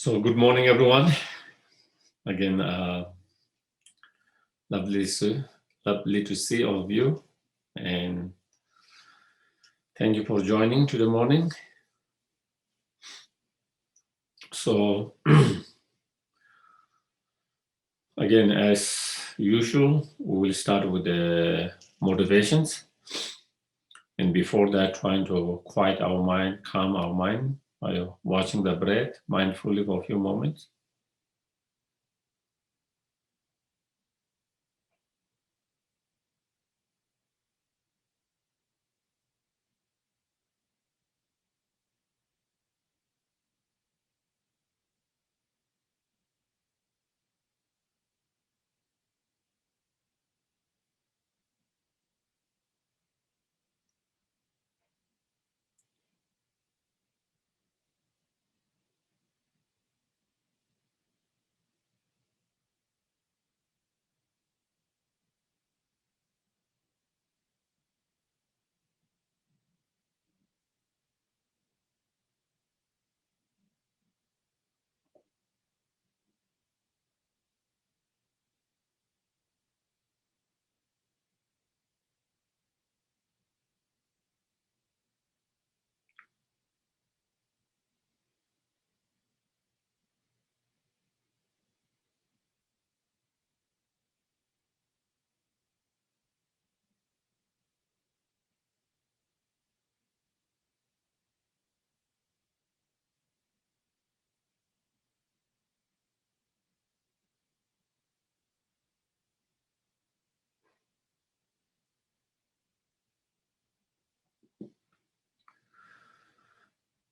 So good morning, everyone. Again, lovely to see all of you, and thank you for joining to the morning. So again, as usual, we will start with the motivations, and before that, trying to quiet our mind, calm our mind by watching the breath mindfully for a few moments.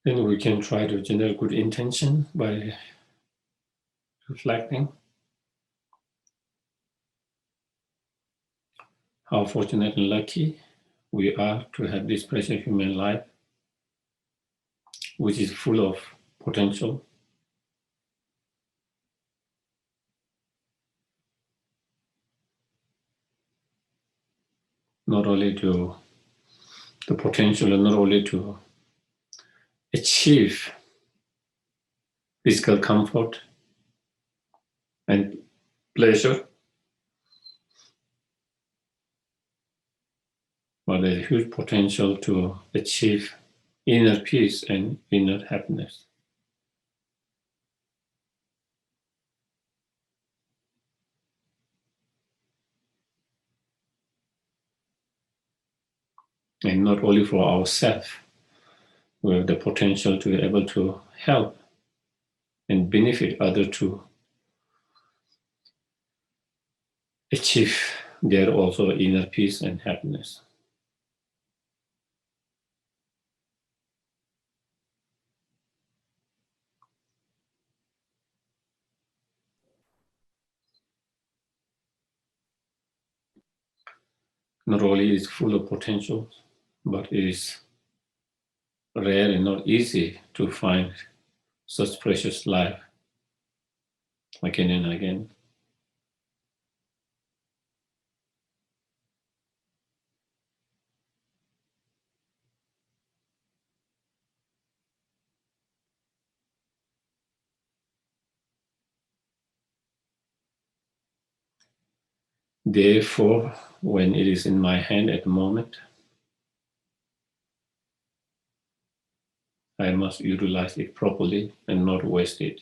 Then we can try to generate good intention by reflecting how fortunate and lucky we are to have this precious human life, which is full of potential. Not only to the potential, and not only to achieve physical comfort and pleasure, but there's huge potential to achieve inner peace and inner happiness. And not only for ourselves, we have the potential to be able to help and benefit others to achieve their also inner peace and happiness. Not only is full of potential, but it is rare and not easy to find such precious life again and again. Therefore, when it is in my hand at the moment, I must utilize it properly and not waste it.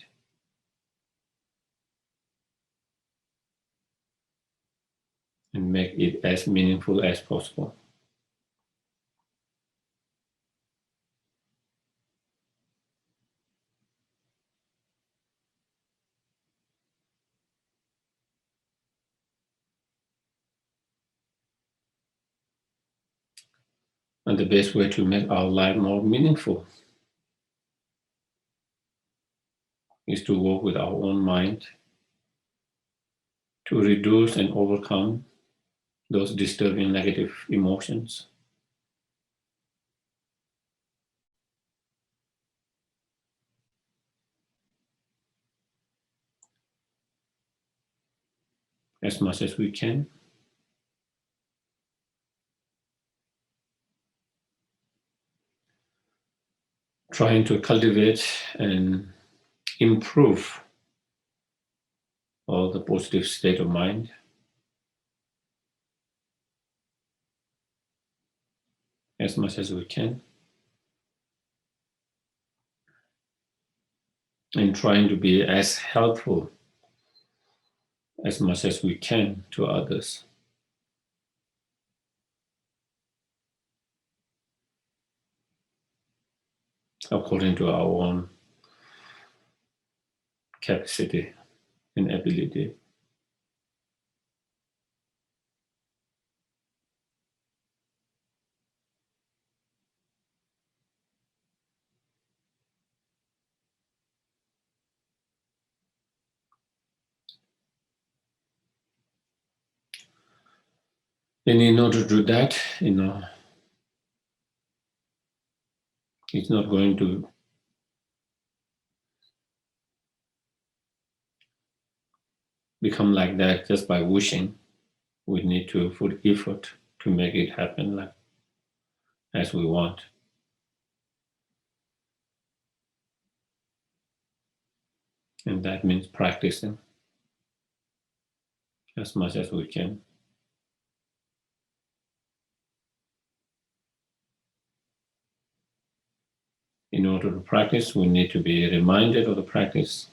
And make it as meaningful as possible. And the best way to make our life more meaningful is to work with our own mind to reduce and overcome those disturbing negative emotions. As much as we can. Trying to cultivate an improve all the positive state of mind, as much as we can, and trying to be as helpful as much as we can to others, according to our own capacity and ability. And in order to do that, it's not going to become like that just by wishing. We need to put effort to make it happen like as we want. And that means practicing as much as we can. In order to practice, we need to be reminded of the practice.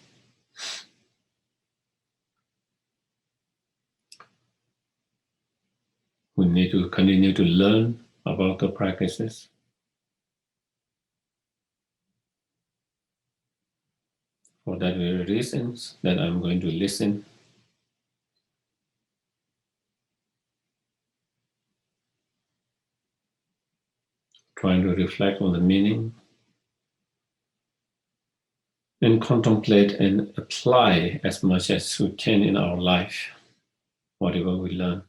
We need to continue to learn about the practices. For that very reasons, that I'm going to listen, trying to reflect on the meaning, and contemplate and apply as much as we can in our life, whatever we learn.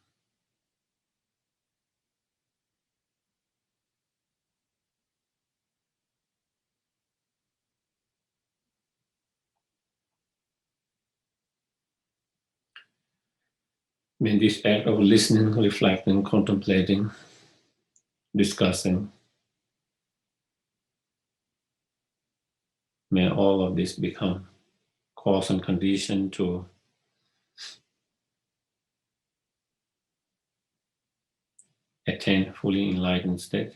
In this act of listening, reflecting, contemplating, discussing, may all of this become cause and condition to attain fully enlightened state.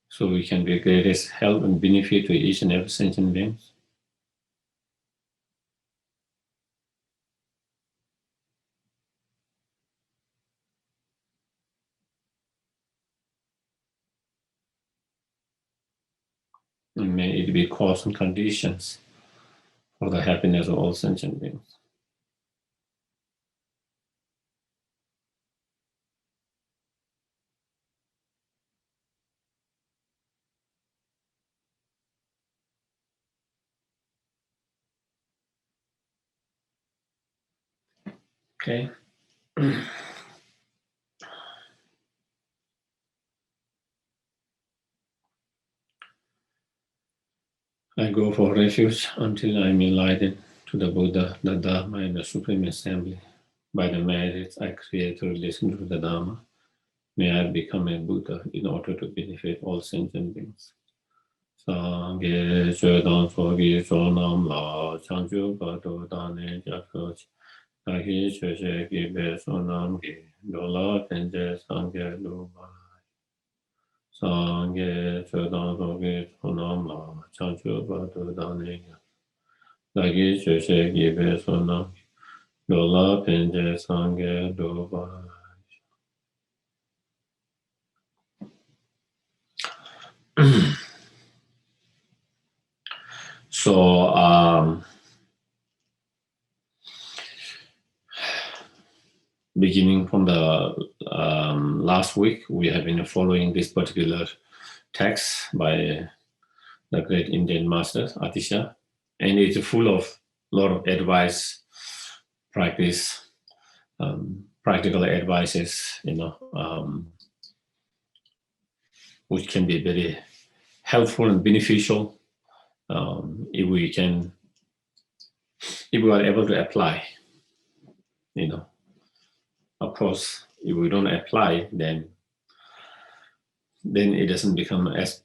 So we can be greatest help and benefit to each and every sentient being. And may it be cause and conditions for the happiness of all sentient beings. Okay. I go for refuge until I'm enlightened to the Buddha, the Dharma, and the Supreme Assembly. By the merits I create to listen to the Dharma, may I become a Buddha in order to benefit all sentient beings. Sangye Chödan Sogi Chonam La Changju Pato Dane Jakroch Taki Chöche Gibe Sonam Gi Dola Tenje Sangye Luba Sangye Chödan Sogi Chonam La Changju Pato Dane Taki Chöche Gibe Sonam Dola Tenje Sangye Luba. So, beginning from the last week, we have been following this particular text by the great Indian master, Atisha, and it's full of a lot of advice, practice, practical advices, which can be very helpful and beneficial if we are able to apply, Of course, if we don't apply, then then it doesn't become as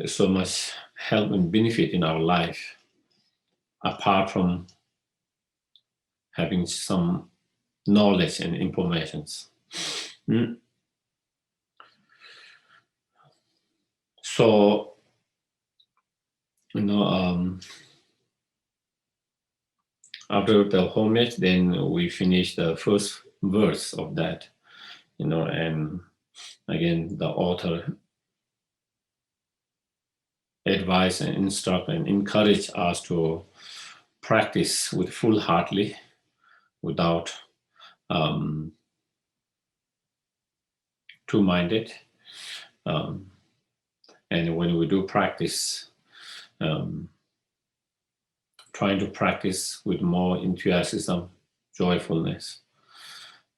so much help and benefit in our life, apart from having some knowledge and informations. So, after the homage, then we finish the first verse of that, and again, the author advise and instruct and encourage us to practice with full-heartedly, without two-minded. And when we do practice, trying to practice with more enthusiasm, joyfulness,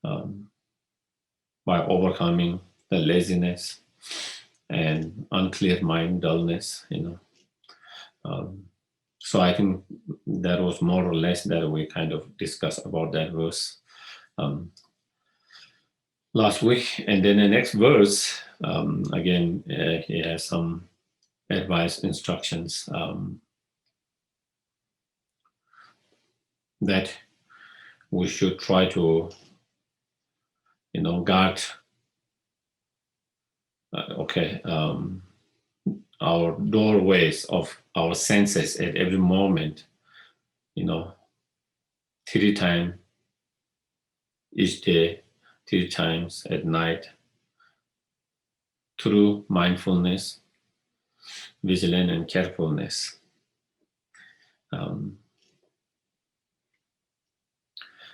by overcoming the laziness and unclear mind, dullness, so I think that was more or less that we kind of discussed about that verse last week. And then the next verse, again, he has some advice, instructions that we should try to, guard, our doorways of our senses at every moment, 3 times each day, 3 times at night, through mindfulness, vigilance, and carefulness.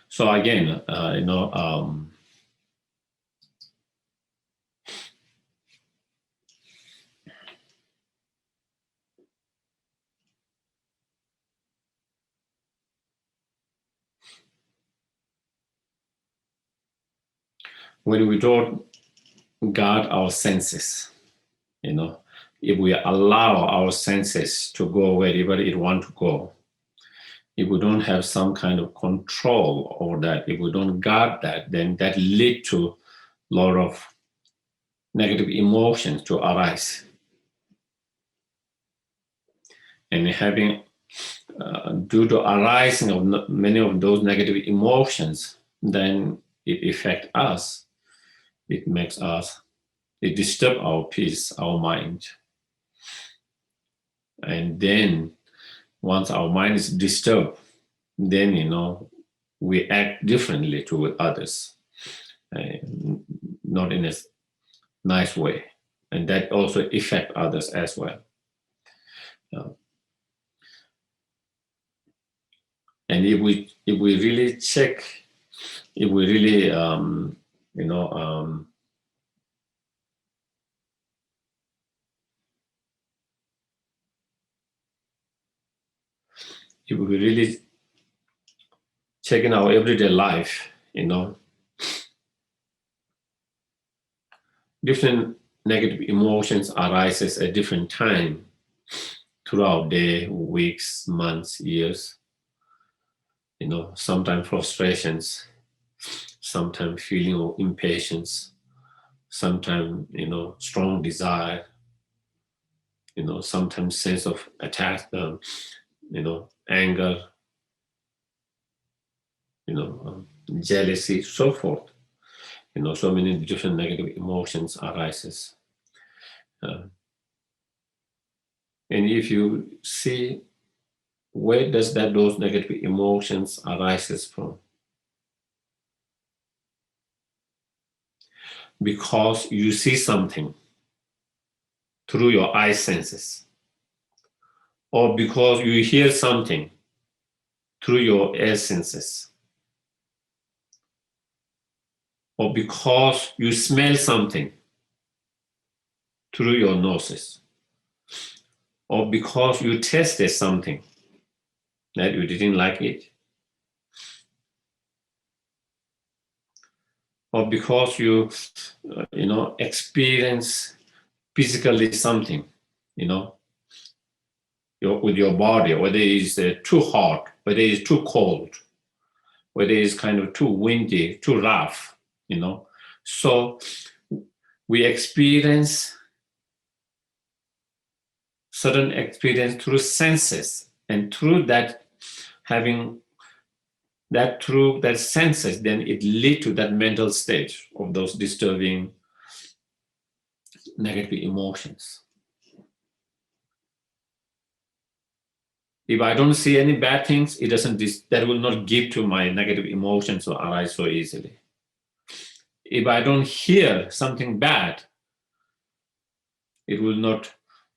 So again, when we don't guard our senses, if we allow our senses to go wherever it wants to go, if we don't have some kind of control over that, if we don't guard that, then that leads to a lot of negative emotions to arise. And having, due to arising of many of those negative emotions, then it affects us. It makes us, it disturbs our peace, our mind. And then once our mind is disturbed, then, we act differently toward others, not in a nice way. And that also affects others as well. And if we really check, if we really, if we really check in our everyday life, different negative emotions arises at different time throughout day, weeks, months, years. Sometimes frustrations, sometimes feeling of impatience, sometimes, strong desire, sometimes sense of attack, anger, jealousy, so forth. So many different negative emotions arises. And if you see, where does those negative emotions arises from? Because you see something through your eye senses, or because you hear something through your ear senses, or because you smell something through your noses, or because you tasted something that you didn't like it, or because you, experience physically something, with your body, whether it's too hot, whether it's too cold, whether it's kind of too windy, too rough, So we experience certain experience through senses, and through that, having that through that senses, then it lead to that mental state of those disturbing negative emotions. If I don't see any bad things, it doesn't, that will not give to my negative emotions to arise so easily. If I don't hear something bad, it will not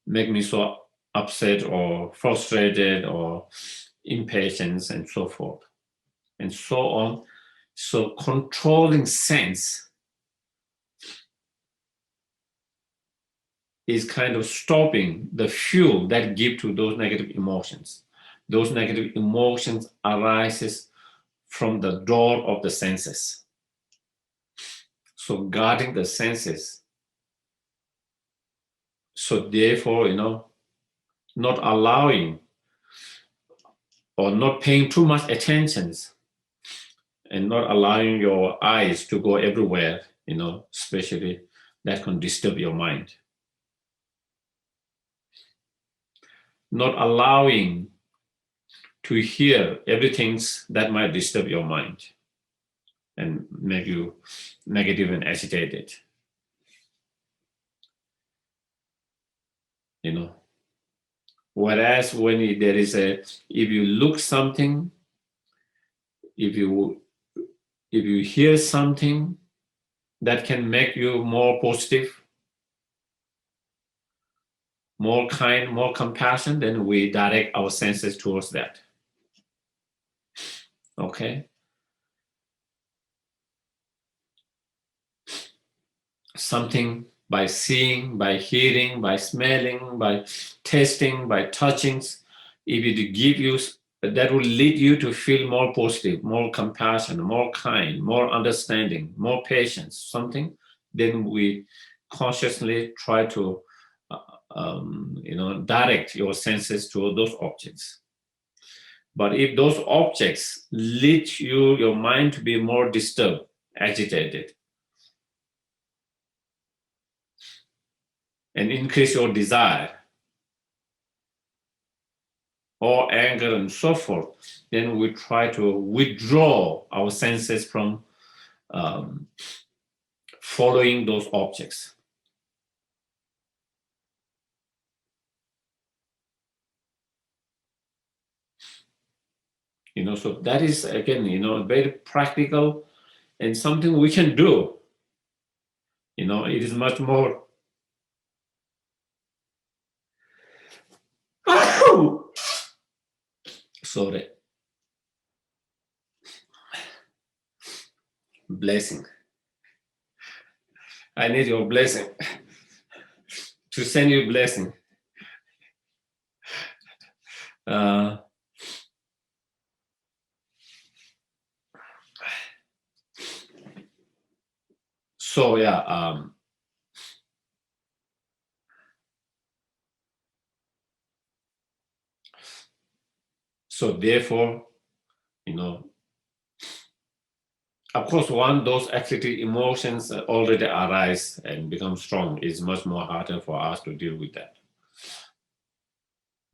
make me so upset or frustrated or impatient and so forth and so on. So controlling sense is kind of stopping the fuel that give to those negative emotions. Those negative emotions arises from the door of the senses. So guarding the senses. So therefore, not allowing or not paying too much attention and not allowing your eyes to go everywhere, especially that can disturb your mind. Not allowing to hear everything that might disturb your mind and make you negative and agitated. Whereas when there is if you look something, if you hear something that can make you more positive, more kind, more compassion, then we direct our senses towards that. Okay? Something by seeing, by hearing, by smelling, by tasting, by touching, if it give you, that will lead you to feel more positive, more compassion, more kind, more understanding, more patience, something, then we consciously try to direct your senses to those objects. But if those objects lead your mind to be more disturbed, agitated, and increase your desire or anger and so forth, then we try to withdraw our senses from following those objects. So that is, again, very practical and something we can do. It is much more sorry, blessing. I need your blessing to send you blessing. So yeah, so therefore, of course, once those actually emotions already arise and become strong, it's much more harder for us to deal with that.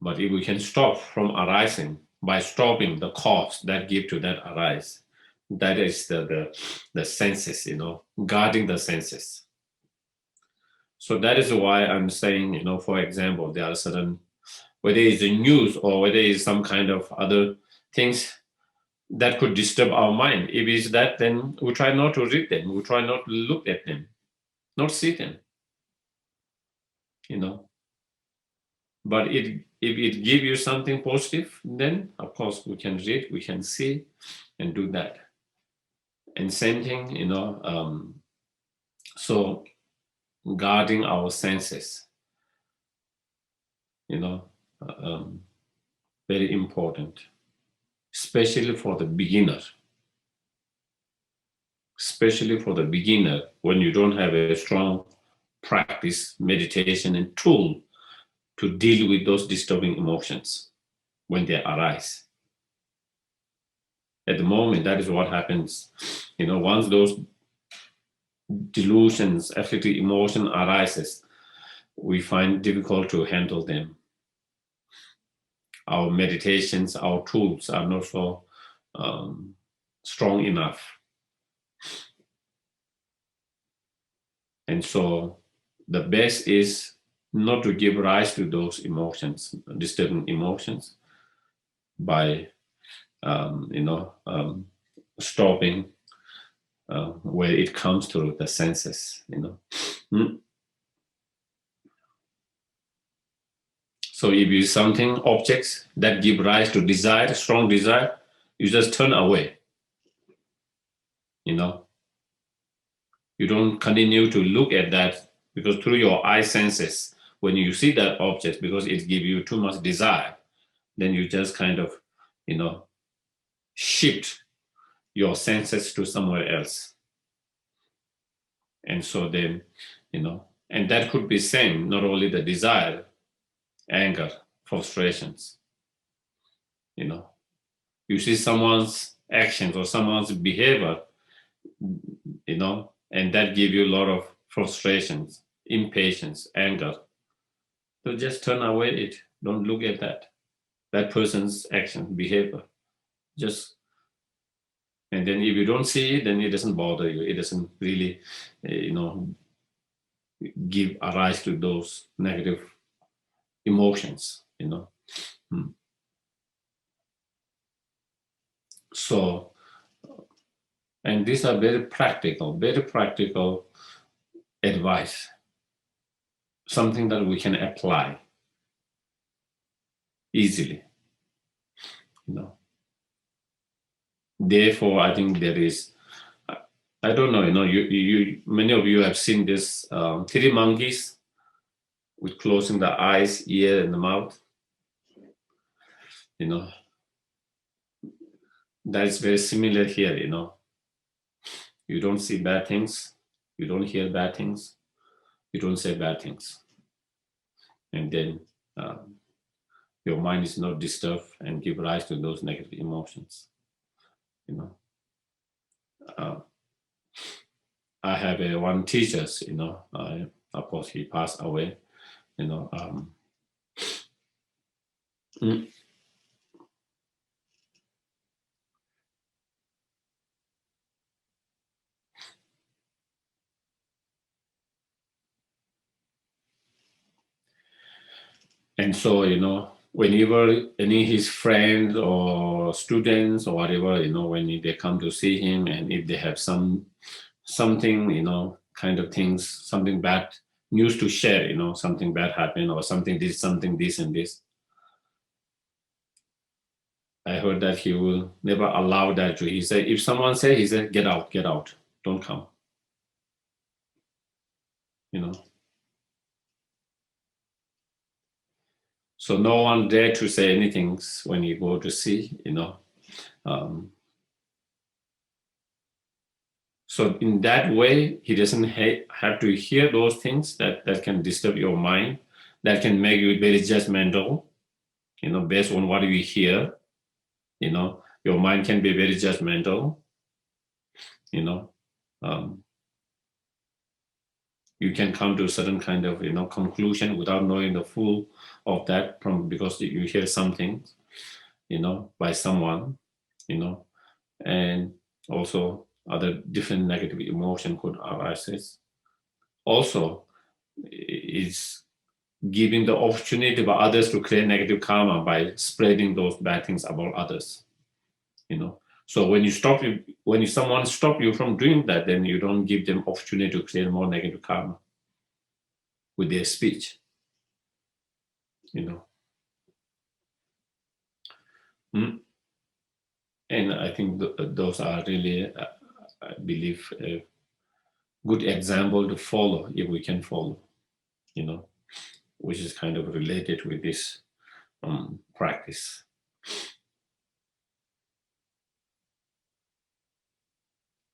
But if we can stop from arising by stopping the cause that give to that arise, that is the senses, guarding the senses. So that is why I'm saying, for example, there are certain, whether it's the news or whether it's some kind of other things that could disturb our mind. If it's that, then we try not to read them. We try not to look at them, not see them. But if it gives you something positive, then of course we can read, we can see, and do that. And same thing, so guarding our senses, very important, especially for the beginner. Especially for the beginner, when you don't have a strong practice, meditation, and tool to deal with those disturbing emotions when they arise. At the moment, that is what happens. Once those delusions, afflictive emotion arises, we find difficult to handle them. Our meditations, our tools are not so strong enough. And so the best is not to give rise to those emotions, disturbing emotions, by stopping where it comes through the senses. So if you something, objects that give rise to desire, strong desire, you just turn away. You don't continue to look at that, because through your eye senses, when you see that object, because it gives you too much desire, then you just kind of, shift your senses to somewhere else. And so then, and that could be same, not only the desire, anger, frustrations. You see someone's actions or someone's behavior, and that give you a lot of frustrations, impatience, anger. So just turn away it. Don't look at that person's action, behavior. And then if you don't see it, then it doesn't bother you. It doesn't really, give a rise to those negative emotions, So, and these are very practical advice, something that we can apply easily, Therefore, I think there is, I don't know, you many of you have seen this three monkeys with closing the eyes, ear, and the mouth. That is very similar here. You don't see bad things, you don't hear bad things, you don't say bad things, and then your mind is not disturbed and give rise to those negative emotions. I have one teacher, of course he passed away, and so, whenever any his friends or students or whatever, when they come to see him, and if they have something, kind of things, something bad news to share, something bad happened, or something this and this, I heard that he will never allow that to. He said, if someone say, he said, get out, don't come. So no one dare to say anything when you go to see, So in that way, he doesn't have to hear those things that can disturb your mind, that can make you very judgmental, based on what you hear. Your mind can be very judgmental. You can come to a certain kind of conclusion without knowing the full of that, because you hear something by someone, and also other different negative emotion could arise. Also, is giving the opportunity for others to create negative karma by spreading those bad things about others. So when someone stop you from doing that, then you don't give them opportunity to create more negative karma with their speech. And I think those are really, I believe, a good example to follow, if we can follow, which is kind of related with this practice.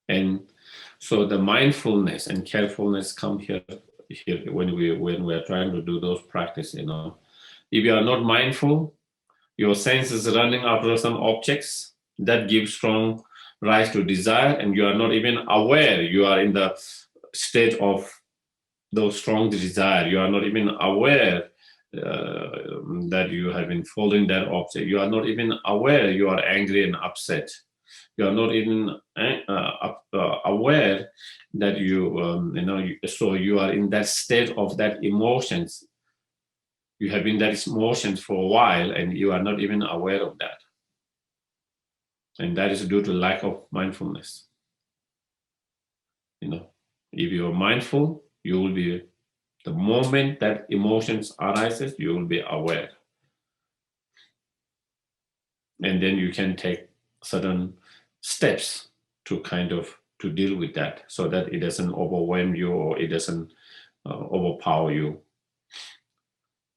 And so the mindfulness and carefulness come here when we are trying to do those practice. If you are not mindful, your sense is running after some objects that give strong rise to desire, and you are not even aware you are in the state of those strong desire. You are not even aware that you have been following that object. You are not even aware you are angry and upset. You are not even aware that so you are in that state of that emotions. You have been that emotions for a while and you are not even aware of that. And that is due to lack of mindfulness. If you're mindful, you will be, the moment that emotions arises, you will be aware. And then you can take certain steps to to deal with that so that it doesn't overwhelm you or it doesn't overpower you.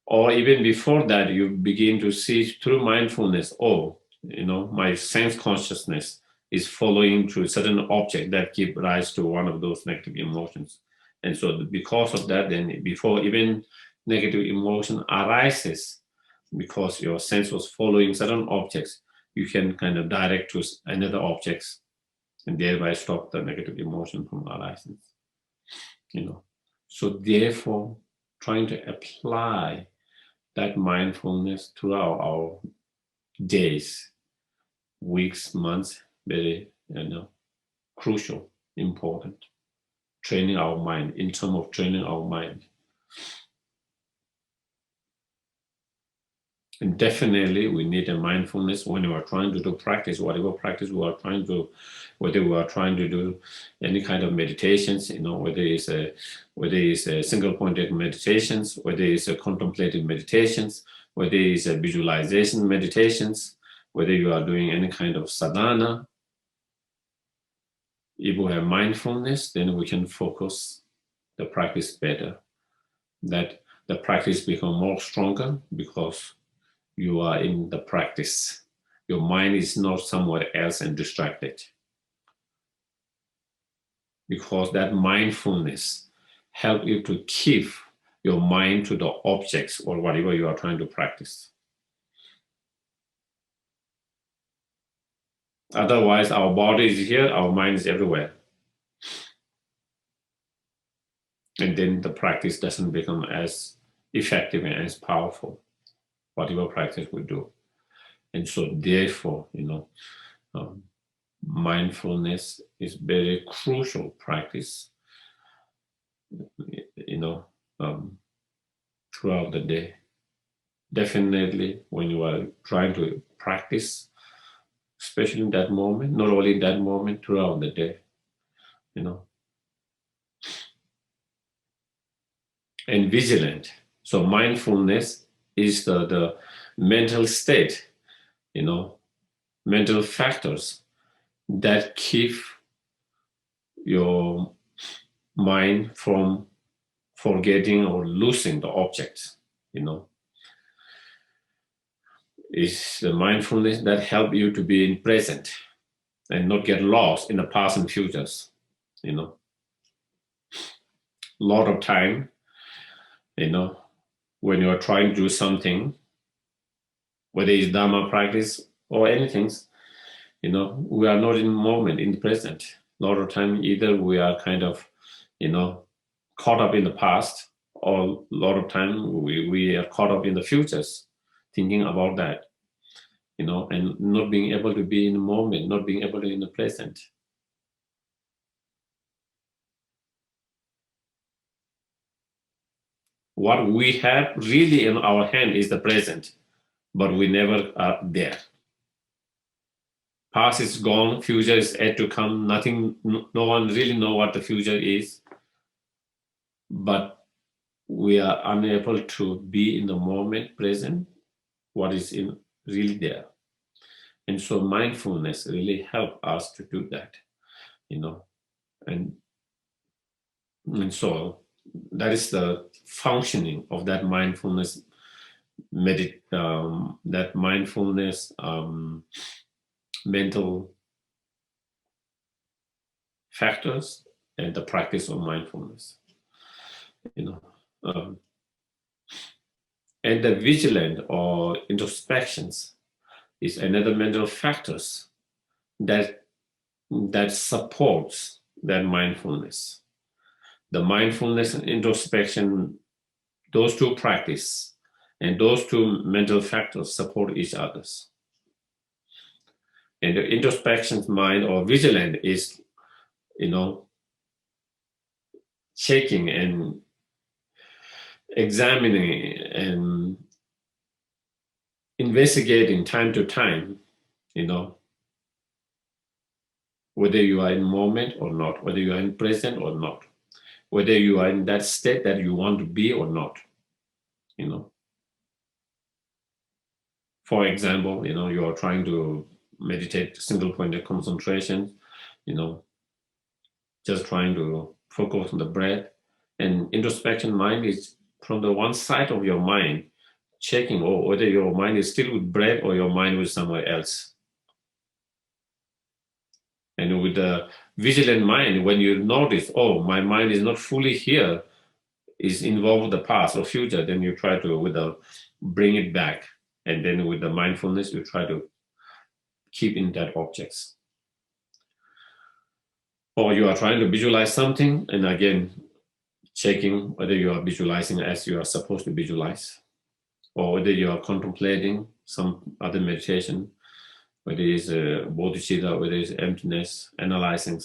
Or even before that, you begin to see through mindfulness, my sense consciousness is following to a certain object that give rise to one of those negative emotions. And so because of that, then before even negative emotion arises, because your sense was following certain objects, you can kind of direct to another objects and thereby stop the negative emotion from arising. So therefore, trying to apply that mindfulness throughout our days, weeks, months, very crucial, important. Training our mind, in terms of training our mind. And definitely we need a mindfulness when we are trying to do practice, whatever practice we are trying to, whether we are trying to do any kind of meditations, whether it's a single pointed meditations, whether it's a contemplative meditations, whether it's a visualization meditations, whether you are doing any kind of sadhana. If we have mindfulness, then we can focus the practice better. That the practice become more stronger because you are in the practice. Your mind is not somewhere else and distracted. Because that mindfulness helps you to keep your mind to the objects or whatever you are trying to practice. Otherwise, our body is here, our mind is everywhere. And then the practice doesn't become as effective and as powerful, whatever practice we do. And so therefore, mindfulness is very crucial practice, throughout the day. Definitely when you are trying to practice, especially in that moment, not only in that moment, throughout the day, And vigilant. So mindfulness is the mental state, mental factors that keep your mind from forgetting or losing the objects, It's the mindfulness that help you to be in present and not get lost in the past and futures, A lot of time, when you are trying to do something, whether it's Dharma practice or anything, we are not in the moment, in the present. A lot of time, either we are kind of, caught up in the past, or a lot of time we are caught up in the futures, thinking about that, and not being able to be in the moment, not being able to be in the present. What we have really in our hand is the present, but we never are there. Past is gone, future is yet to come. Nothing, no one really know what the future is, but we are unable to be in the moment present, what is really there. And so mindfulness really help us to do that, and so that is the functioning of that mindfulness, that mindfulness mental factors and the practice of mindfulness, and the vigilant or introspections is another mental factors that supports that mindfulness. the mindfulness and introspection, those two practice and those two mental factors support each other. And the introspection mind or vigilant is, checking and examining and investigating time to time, whether you are in moment or not, whether you are in present or not, whether you are in that state that you want to be or not, For example, you are trying to meditate single pointed concentration, just trying to focus on the breath. And introspection mind is from the one side of your mind, checking whether your mind is still with breath or your mind with somewhere else. And with the vigilant mind, when you notice, my mind is not fully here, is involved with the past or future, then you try to bring it back. And then with the mindfulness, you try to keep in that objects. Or you are trying to visualize something, and again, checking whether you are visualizing as you are supposed to visualize, or whether you are contemplating some other meditation, whether it is bodhisattva, whether it is emptiness, analyzing.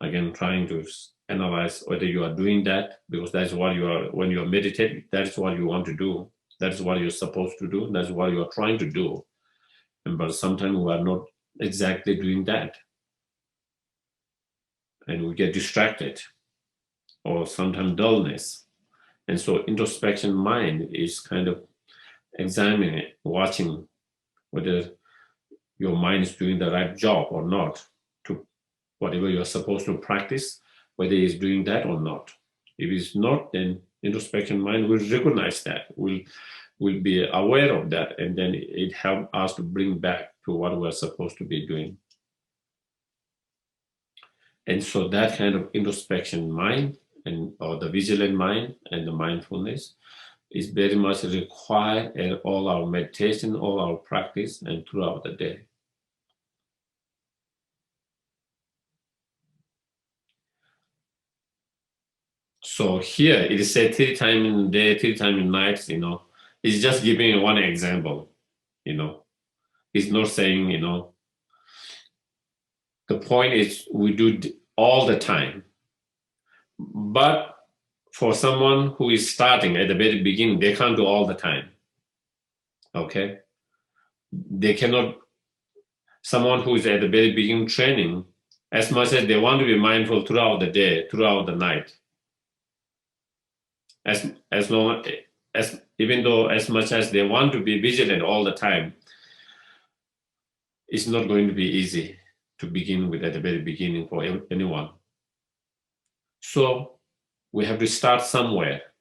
Again, trying to analyze whether you are doing that, because that's what you are, when you are meditating, that's what you want to do. That's what you're supposed to do. That's what you are trying to do. But sometimes we are not exactly doing that. And we get distracted, or sometimes dullness. And so introspection mind is kind of examining, watching whether your mind is doing the right job or not, to whatever you're supposed to practice, whether it's doing that or not. If it's not, then introspection mind will recognize that, will be aware of that, and then it helps us to bring back to what we're supposed to be doing. And so that kind of introspection mind, or the vigilant mind and the mindfulness, is very much required in all our meditation, all our practice, and throughout the day. So here it is said 3 times in the day, 3 times in night, It's just giving one example, It's not saying, the point is we do all the time. But for someone who is starting at the very beginning, they can't do all the time. Okay? They cannot, someone who is at the very beginning training, as much as they want to be mindful throughout the day, throughout the night, even though as much as they want to be vigilant all the time, it's not going to be easy to begin with at the very beginning for anyone. So we have to start somewhere.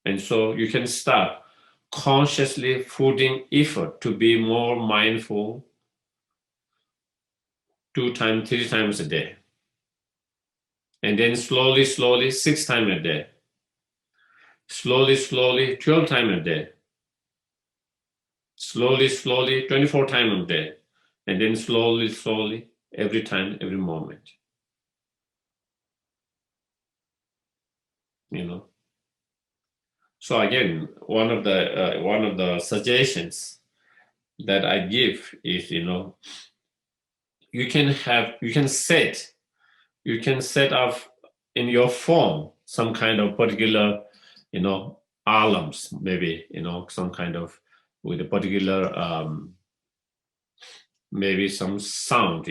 And so you can start consciously putting effort to be more mindful 2 times, 3 times a day. And then slowly, 6 times a day. Slowly, 12 times a day. Slowly, 24 times a day. And then slowly, every time, every moment. So again, one of the suggestions that I give is, you can set up in your phone some kind of particular, alarms, maybe, some kind of, with a particular, maybe some sound,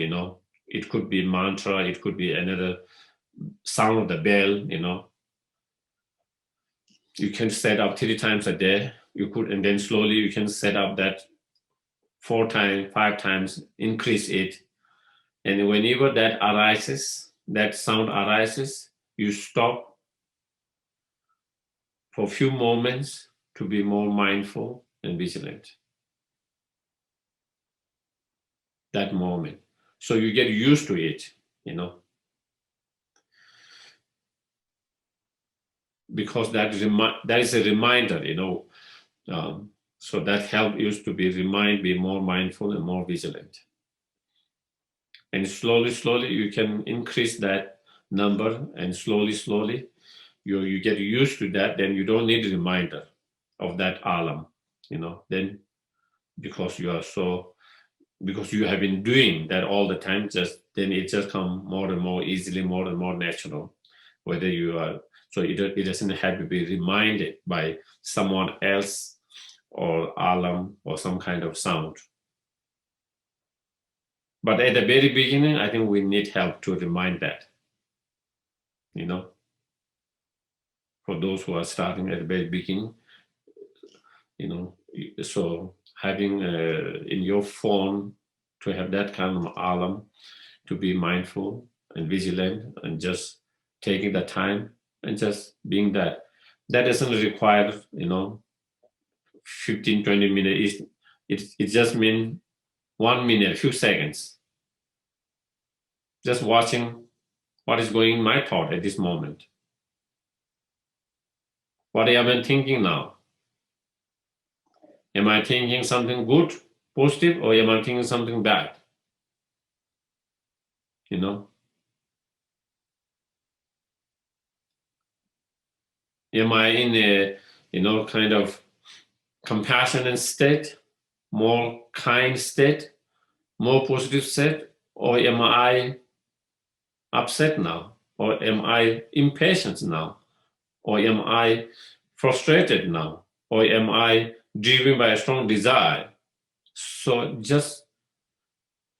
it could be mantra, it could be another sound of the bell, You can set up 3 times a day. And then slowly you can set up that 4 times, 5 times, increase it. And whenever that arises, that sound arises, you stop for a few moments to be more mindful and vigilant. That moment. So you get used to it, Because that is a reminder, so that helps you to be more mindful and more vigilant. And slowly you can increase that number, and slowly, you get used to that. Then you don't need a reminder of that alam, then because because you have been doing that all the time, then it just come more and more easily, more and more natural. Whether you are, so it doesn't have to be reminded by someone else or alam or some kind of sound. But at the very beginning, I think we need help to remind that, for those who are starting at the very beginning, so having in your phone to have that kind of alarm, to be mindful and vigilant and just taking the time and just being that doesn't require 15-20 minutes. It just means 1 minute, a few seconds, just watching what is going in my thought at this moment. What am I thinking now? Am I thinking something good, positive, or am I thinking something bad? Am I in a, kind of compassionate state, more kind state, more positive state, or am I upset now? Or am I impatient now? Or am I frustrated now? Or am I driven by a strong desire? So just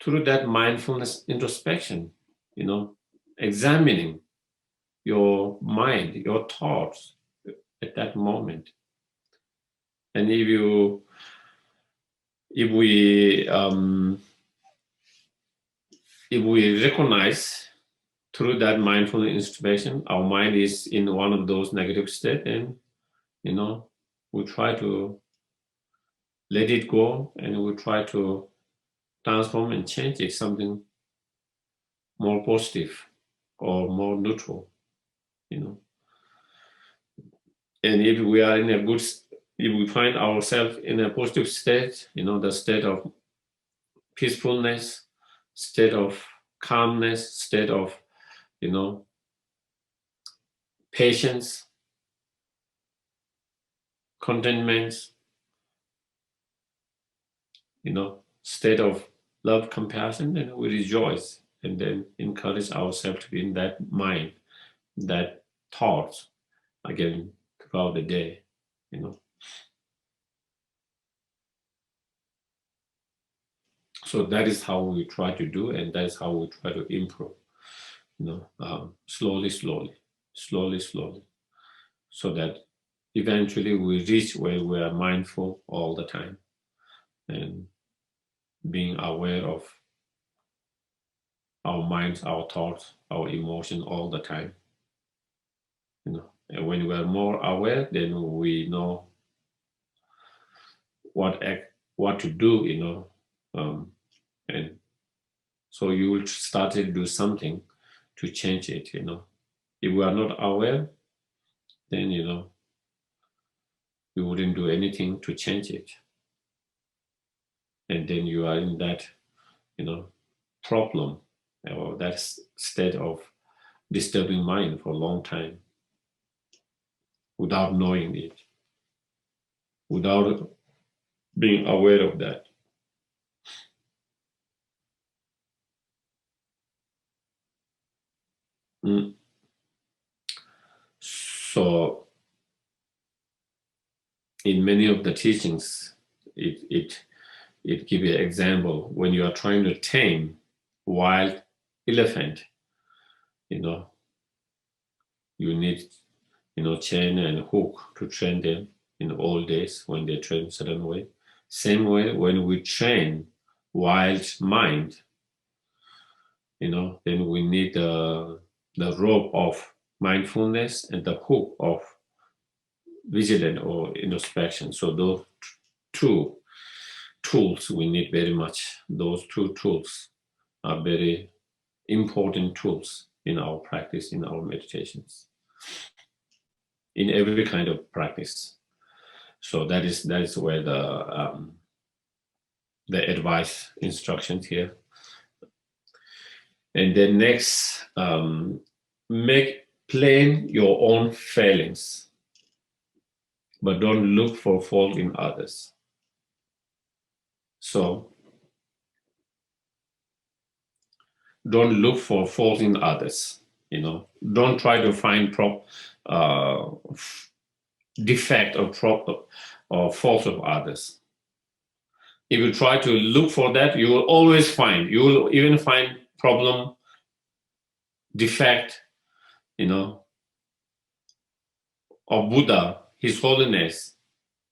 through that mindfulness introspection, examining your mind, your thoughts at that moment. And if we recognize through that mindfulness introspection, our mind is in one of those negative states, and we try to let it go, and we try to transform and change it something more positive or more neutral, And if we are in a good, if we find ourselves in a positive state, the state of peacefulness, state of calmness, state of, patience, contentment, state of love, compassion, and we rejoice and then encourage ourselves to be in that mind, that thoughts again throughout the day, So that is how we try to do, and that is how we try to improve, slowly, so that eventually we reach where we are mindful all the time and being aware of our minds, our thoughts, our emotions all the time. And when we are more aware, then we know what to do, and so you will start to do something to change it. If we are not aware, then you wouldn't do anything to change it, and then you are in that problem or that state of disturbing mind for a long time without knowing it, without being aware of that. So in many of the teachings, it gives you an example. When you are trying to tame wild elephant, you need chain and hook to train them in the old days when they train certain way. Same way when we train wild mind, then we need the rope of mindfulness and the hook of vigilance or introspection. So those two tools we need very much. Those two tools are very important tools in our practice, in our meditations, in every kind of practice. So that is where the advice instructions here. And then next, make plain your own failings, but don't look for fault in others. So don't look for fault in others. Don't try to find defect or fault of others. If you try to look for that, you will always find. You will even find problem, defect, of Buddha, His Holiness,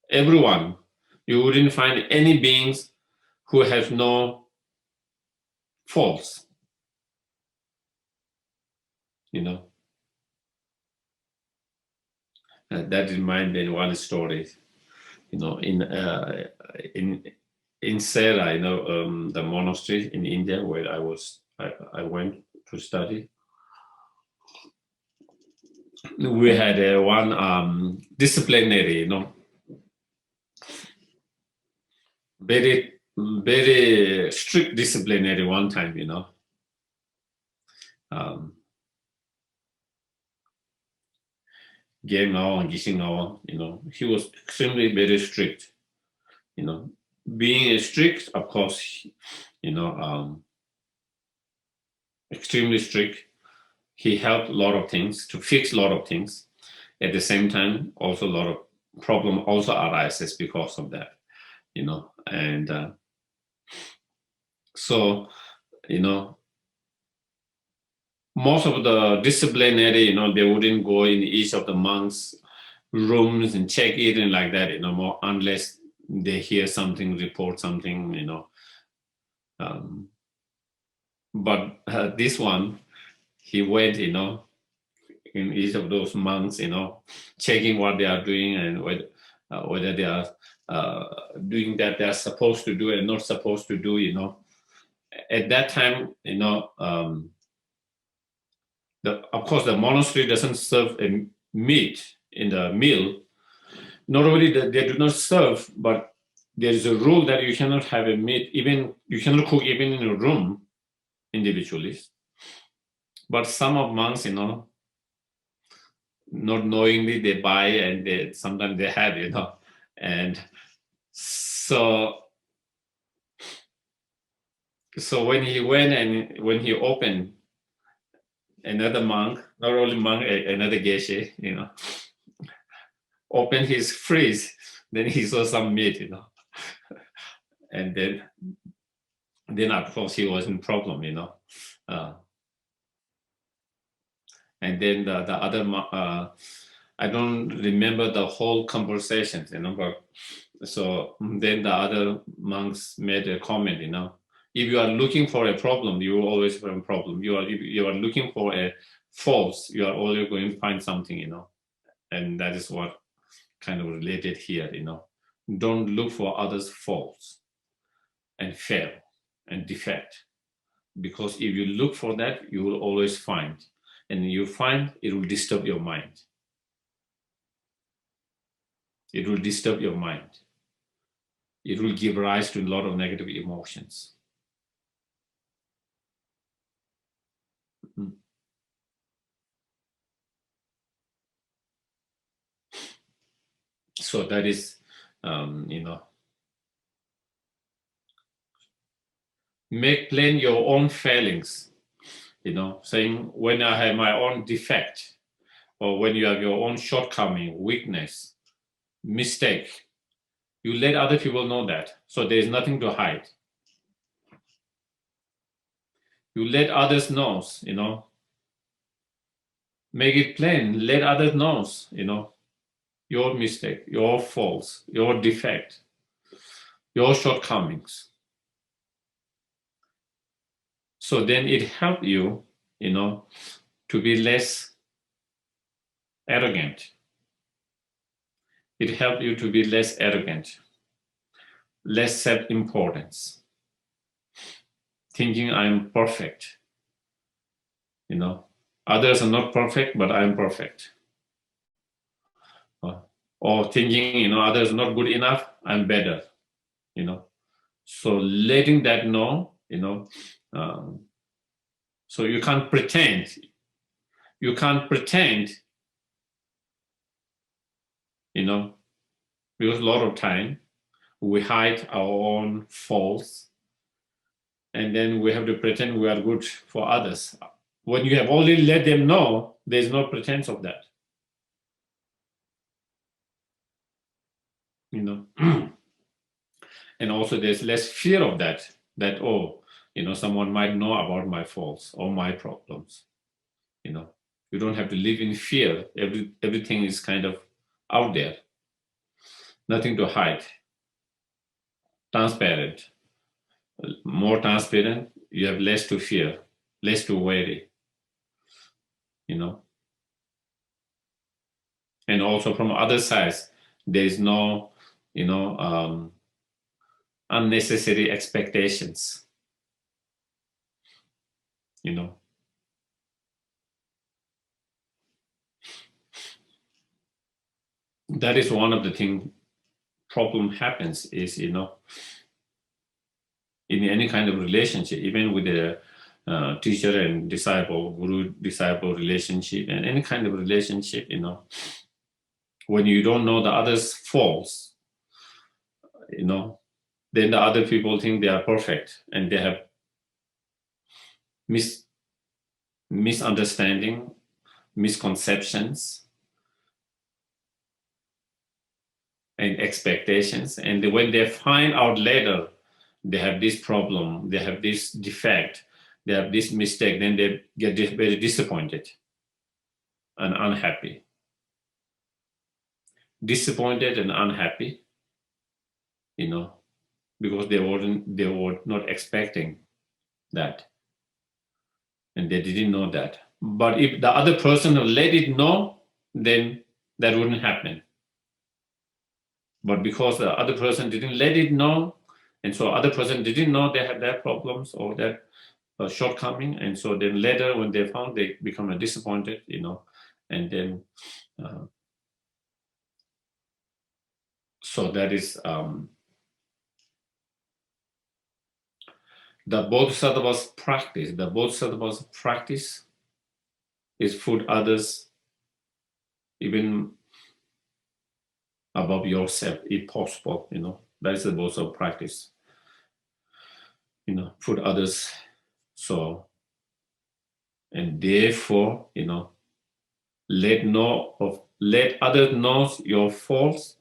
everyone. You wouldn't find any beings who have no faults. That reminded me one story. In Sera, the monastery in India where I went to study. We had one disciplinary, very, very strict disciplinary one time, Game now and Gising now, he was extremely very strict, being strict, of course, extremely strict. He helped a lot of things to fix a lot of things. At the same time, also a lot of problem also arises because of that, and so, most of the disciplinary, they wouldn't go in each of the monks' rooms and check it and like that, more unless they hear something, report something, but this one, he went, in each of those months, checking what they are doing and whether they are doing that they are supposed to do and not supposed to do, At that time, of course, the monastery doesn't serve a meat in the meal. Not only that they do not serve, but there is a rule that you cannot have a meat, even you cannot cook even in a room individually. But some of monks, not knowingly they buy and sometimes they have, and so when he went and when he opened, another monk, not only monk, another Geshe, opened his fridge, then he saw some meat, and then of course he was in problem, and then the other, I don't remember the whole conversation, but so then the other monks made a comment, if you are looking for a problem, you will always find a problem. If you are looking for a fault, you are always going to find something, and that is what kind of related here, Don't look for others' faults and fail and defect, because if you look for that, you will always find, and you find it will disturb your mind. It will disturb your mind. It will give rise to a lot of negative emotions. So that is, make plain your own failings, saying when I have my own defect, or when you have your own shortcoming, weakness, mistake, you let other people know that. So there is nothing to hide. You let others know, make it plain, let others know, your mistake, your faults, your defect, your shortcomings. So then it helps you, to be less arrogant. It helps you to be less arrogant, less self-importance, thinking I'm perfect. Others are not perfect, but I'm perfect. Or thinking, others are not good enough, I'm better. So letting that know, so you can't pretend you can't pretend, because a lot of time we hide our own faults, and then we have to pretend we are good for others. When you have already let them know, there's no pretense of that. And also there's less fear of that someone might know about my faults or my problems. You don't have to live in fear. Everything is kind of out there. Nothing to hide. Transparent. More transparent, you have less to fear, less to worry. And also from other sides, there is no, unnecessary expectations. That is one of the things. Problem happens is, in any kind of relationship, even with the teacher and disciple, guru-disciple relationship, and any kind of relationship, when you don't know the other's faults, then the other people think they are perfect, and they have misunderstanding, misconceptions, and expectations. And when they find out later they have this problem, they have this defect, they have this mistake, then they get very disappointed and unhappy. Disappointed and unhappy, because they were not expecting that, and they didn't know that. But if the other person let it know, then that wouldn't happen. But because the other person didn't let it know, and so other person didn't know they had their problems or that shortcoming, and so then later when they found, they become disappointed, and then so that is the Bodhisattvas practice. The Bodhisattvas practice is put others even above yourself, if possible. That is the Bodhisattva practice. Put others so, and therefore, let others know your faults,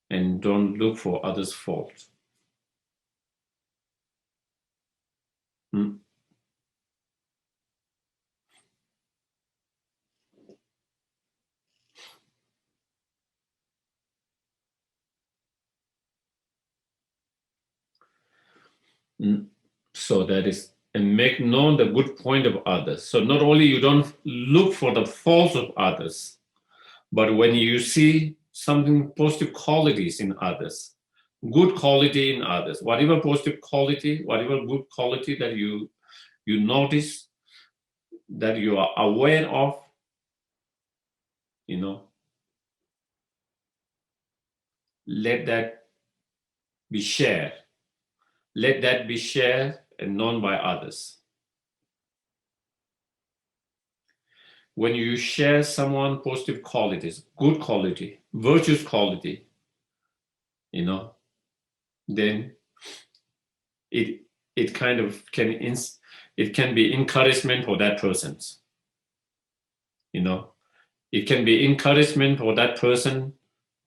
and don't look for others' faults. So that is, and make known the good point of others. So not only you don't look for the faults of others, but when you see something positive qualities in others, good quality in others, whatever positive quality, whatever good quality that you notice, that you are aware of, let that be shared. Let that be shared and known by others. When you share someone positive qualities, good quality, virtuous quality, then it kind of it can be encouragement for that person. It can be encouragement for that person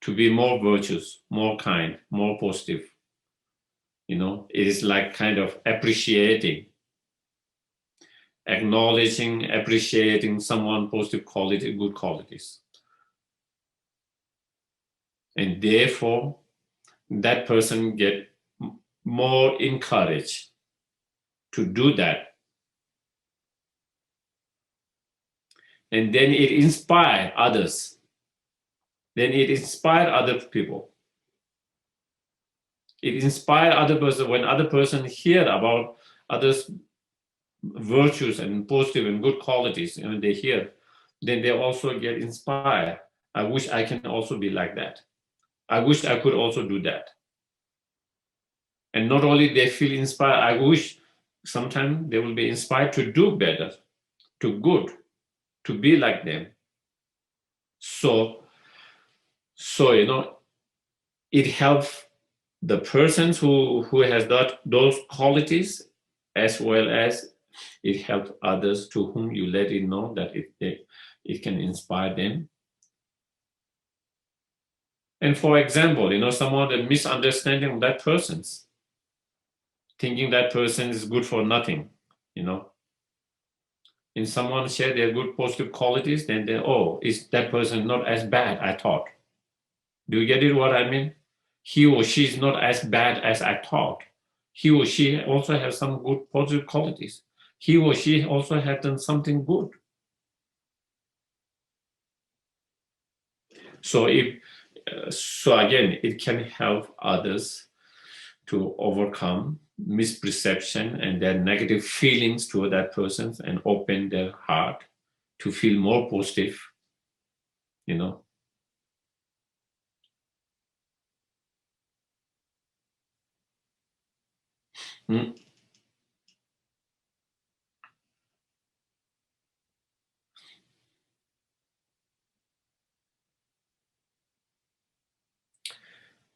to be more virtuous, more kind, more positive. It is like kind of appreciating, acknowledging, appreciating someone positive quality, good qualities. And therefore, that person get more encouraged to do that. And then it inspires others. Then it inspires other people. It inspires other person. When other person hear about others' virtues and positive and good qualities, and they hear, then they also get inspired. I wish I can also be like that. I wish I could also do that. And not only they feel inspired, I wish sometimes they will be inspired to do better. to good, to be like them. So it helps the persons who has those qualities, as well as it helps others to whom you let it know that it can inspire them. And for example, someone that misunderstanding that person's, thinking that person is good for nothing, and someone share their good positive qualities, then is that person not as bad I thought? Do you get it what I mean? He or she is not as bad as I thought. He or she also has some good positive qualities. He or she also has done something good. So again, it can help others to overcome misperception and their negative feelings toward that person and open their heart to feel more positive, Mm.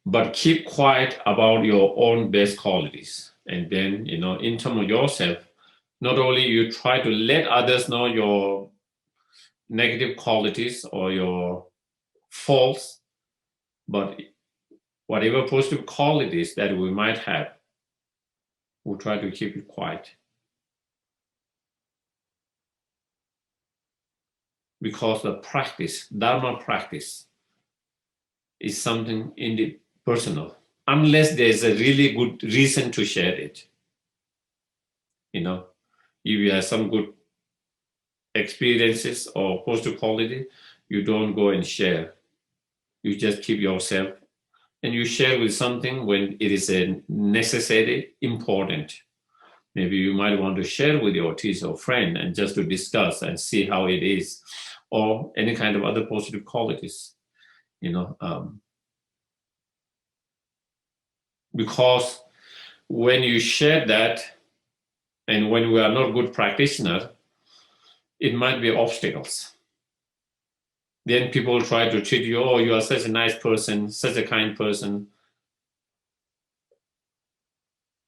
But keep quiet about your own best qualities. And then, in terms of yourself, not only you try to let others know your negative qualities or your faults, but whatever positive qualities that we might have, we'll try to keep it quiet. Because the practice, Dharma practice, is something indeed personal, unless there's a really good reason to share it. If you have some good experiences or positive quality, you don't go and share. You just keep yourself, and you share with something when it is a necessary, important. Maybe you might want to share with your teacher or friend and just to discuss and see how it is, or any kind of other positive qualities. Because when you share that, and when we are not good practitioners, it might be obstacles. Then people try to treat you, you are such a nice person, such a kind person.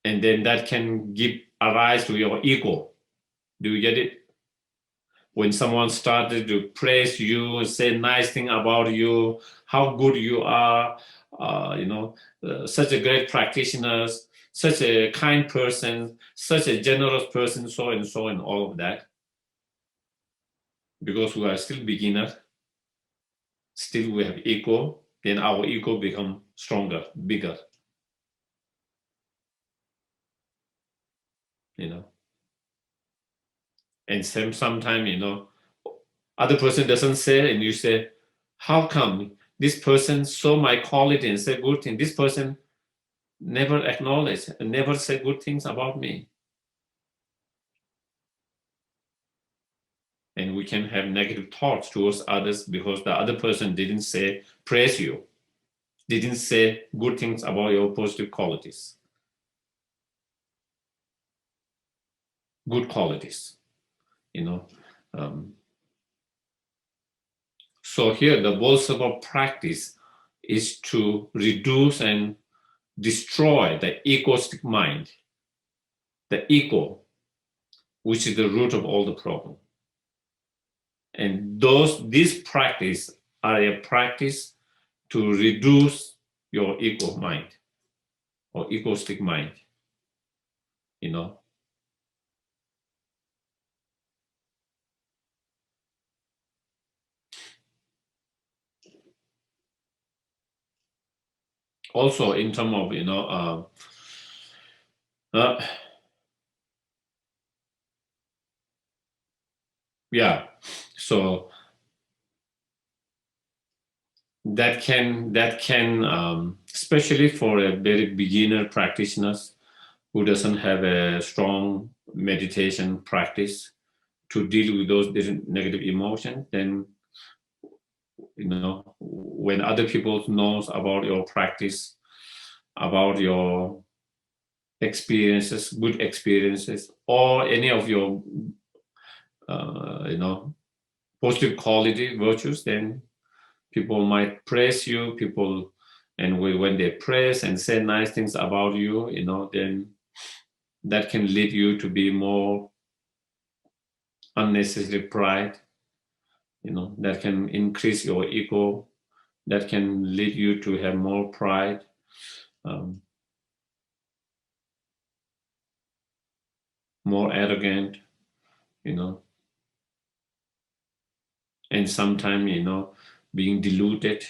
And then that can give a rise to your ego. Do you get it? When someone started to praise you, say nice thing about you, how good you are, such a great practitioner, such a kind person, such a generous person, so and so, and all of that. Because we are still beginners, still we have ego, then our ego become stronger, bigger. And sometimes, other person doesn't say, and you say, how come this person saw my quality and said good thing? This person never acknowledge and never say good things about me. And we can have negative thoughts towards others because the other person didn't say praise you, didn't say good things about your positive qualities, good qualities. So here the Bodhisattva practice is to reduce and destroy the egoistic mind, the ego, which is the root of all the problem. And these practice are a practice to reduce your ego mind or egoistic mind. Also in terms of so that can especially for a very beginner practitioners who doesn't have a strong meditation practice to deal with those negative emotions, then when other people knows about your practice, about your experiences, good experiences, or any of your positive quality virtues, then people might praise you. And when they praise and say nice things about you, then that can lead you to be more unnecessary pride. That can increase your ego. That can lead you to have more pride. More arrogant, and sometimes, being deluded.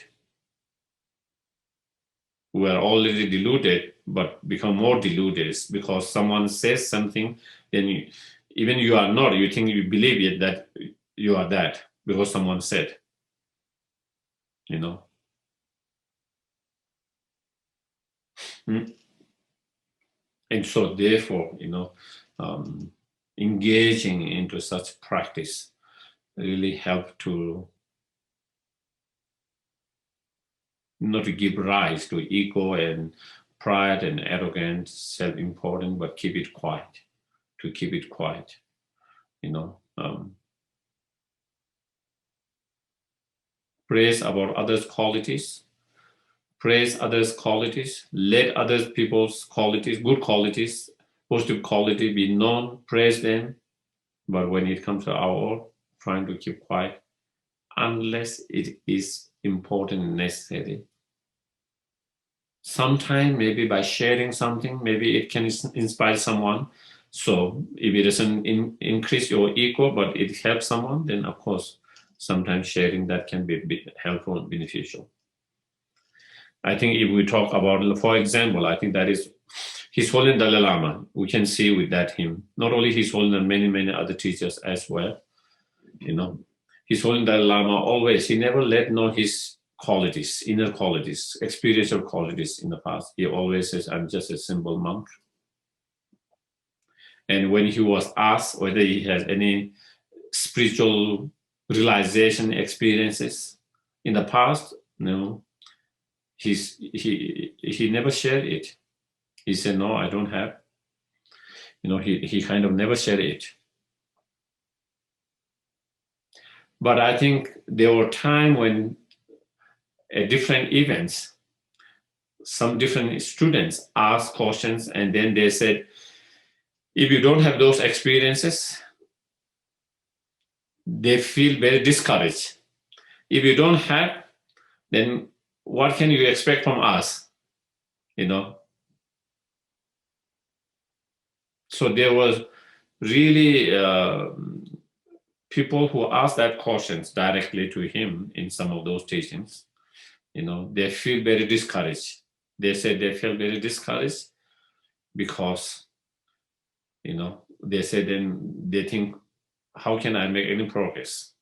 We are already deluded, but become more deluded because someone says something, then even you are not, you think you believe it that you are that because someone said, And so therefore, engaging into such practice really help to not to give rise to ego and pride and arrogance, self-important, but keep it quiet, praise about others' qualities, let other people's qualities, good qualities, positive quality be known, praise them, but when it comes to our own, trying to keep quiet, unless it is important and necessary. Sometimes maybe by sharing something, maybe it can inspire someone. So if it doesn't increase your ego, but it helps someone, then of course, sometimes sharing that can be a bit helpful and beneficial. I think if we talk about, for example, I think that is His Holiness Dalai Lama. We can see with that him, not only His Holiness, many, many other teachers as well. His Holiness Dalai Lama always, he never let know his qualities, inner qualities, experiential qualities in the past. He always says, I'm just a simple monk. And when he was asked whether he has any spiritual realization experiences in the past, no, he never shared it. He said, no, I don't have. He kind of never shared it. But I think there were times when at different events, some different students asked questions, and then they said, if you don't have those experiences, they feel very discouraged. If you don't have, then what can you expect from us? So there was really people who asked that questions directly to him in some of those teachings. They feel very discouraged. They said they feel very discouraged because, they said then they think, how can I make any progress?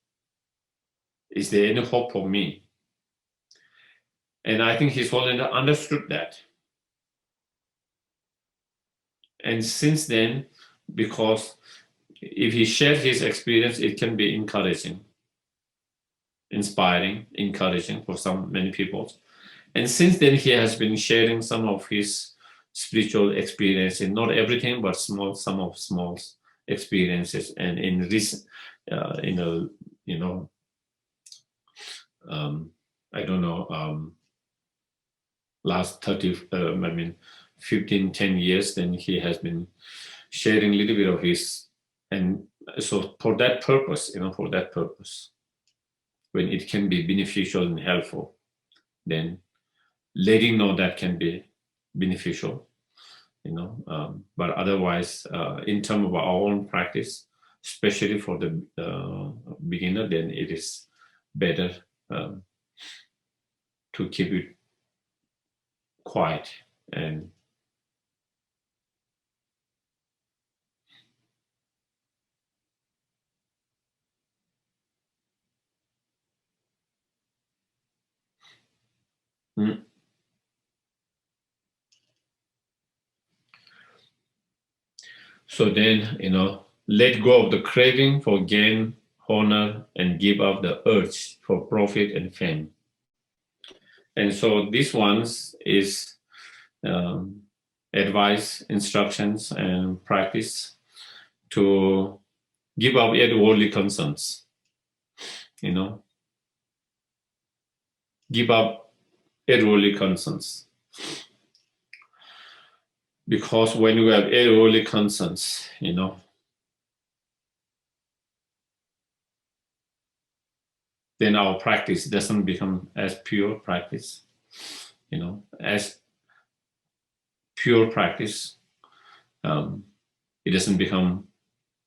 Is there any hope for me? And I think His Holiness understood that. And since then, because if he shared his experience, it can be encouraging, inspiring, encouraging for many people. And since then, he has been sharing some of his spiritual experiences, not everything, but some of small experiences. And in recent, I don't know, last 15, 10 years, then he has been sharing a little bit of his, and so for that purpose, when it can be beneficial and helpful, then letting know that can be beneficial, but otherwise, in terms of our own practice, especially for the beginner, then it is better to keep it quiet and so then, let go of the craving for gain, honor, and give up the urge for profit and fame. And so this one's is advice, instructions, and practice to Give up yet worldly concerns. Give up yet worldly concerns. Because when we have yet worldly concerns, then our practice doesn't become as pure practice, as pure practice. It doesn't become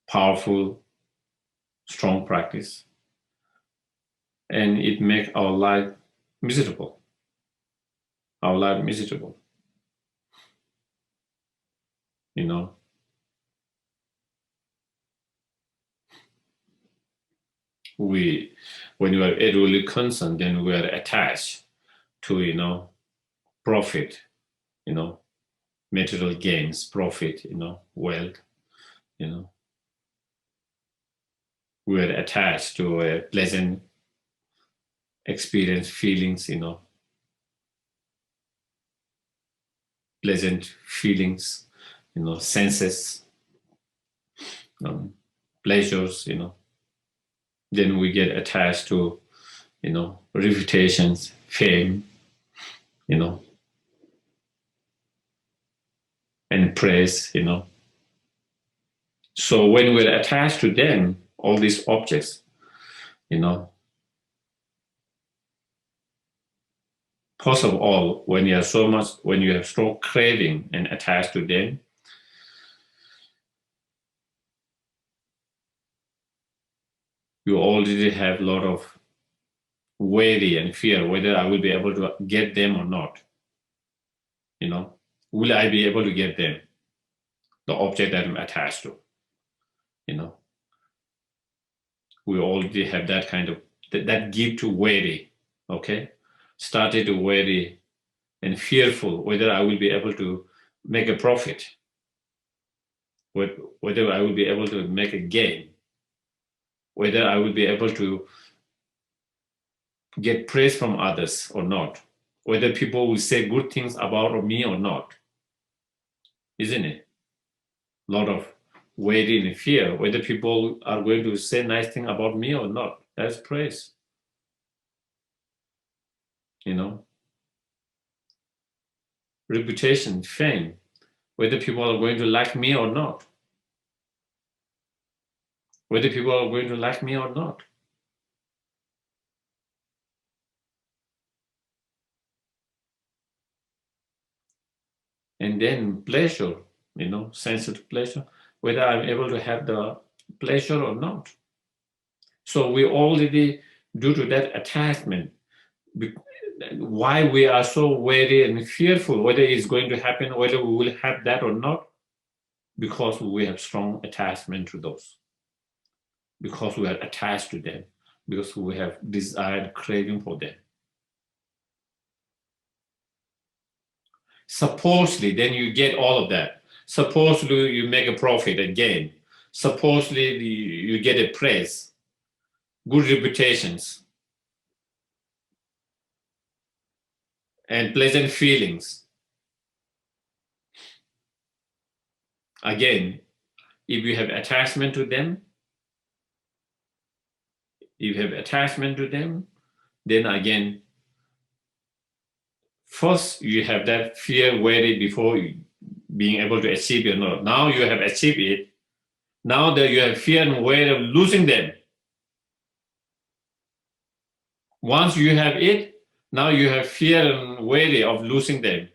powerful, strong practice. And it makes our life miserable. Our life miserable. When you are really concerned, then we are attached to, profit, material gains, profit, wealth, we are attached to a pleasant experience, feelings, pleasant feelings, senses, pleasures, then we get attached to, reputations, fame, and praise, So when we're attached to them, all these objects, first of all, when you have strong craving and attached to them, you already have a lot of worry and fear whether I will be able to get them or not. Will I be able to get them, the object that I'm attached to? We already have that kind of, that give to worry, okay? Started to worry and fearful whether I will be able to make a profit, whether I will be able to make a gain, whether I will be able to get praise from others or not, whether people will say good things about me or not, isn't it? A lot of worry and fear, whether people are going to say nice things about me or not. That's praise. Reputation, fame, whether people are going to like me or not. Whether people are going to like me or not. And then pleasure, sense of pleasure, whether I'm able to have the pleasure or not. So we already, due to that attachment, why we are so worried and fearful whether it's going to happen, whether we will have that or not, because we have strong attachment to those, because we are attached to them, because we have desired craving for them. Supposedly, then you get all of that. Supposedly, you make a profit, a gain. Supposedly, you get a praise, good reputations, and pleasant feelings. Again, if you have attachment to them, then again, first you have that fear, worry before being able to achieve it or not. Now you have achieved it. Now that you have fear and worry of losing them. Once you have it, now you have fear and worry of losing them.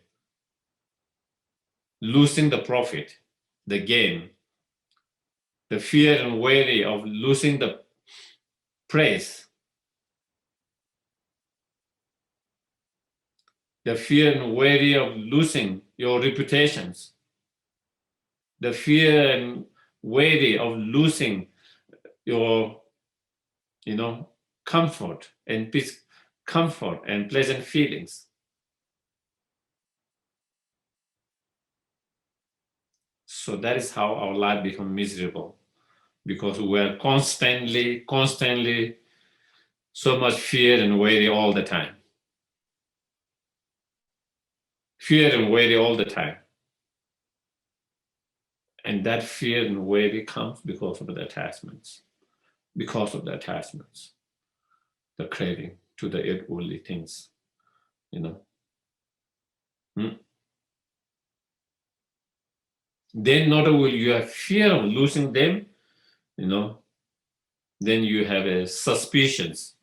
Losing the profit, the gain, the fear and worry of losing the praise, the fear and worry of losing your reputations, the fear and worry of losing your, comfort and peace, comfort and pleasant feelings. So that is how our life becomes miserable, because we are constantly so much fear and worry all the time. Fear and worry all the time. And that fear and worry comes because of the attachments. Because of the attachments, the craving to the earthly things, you know. Then not only you have fear of losing them, you know, then you have a suspicions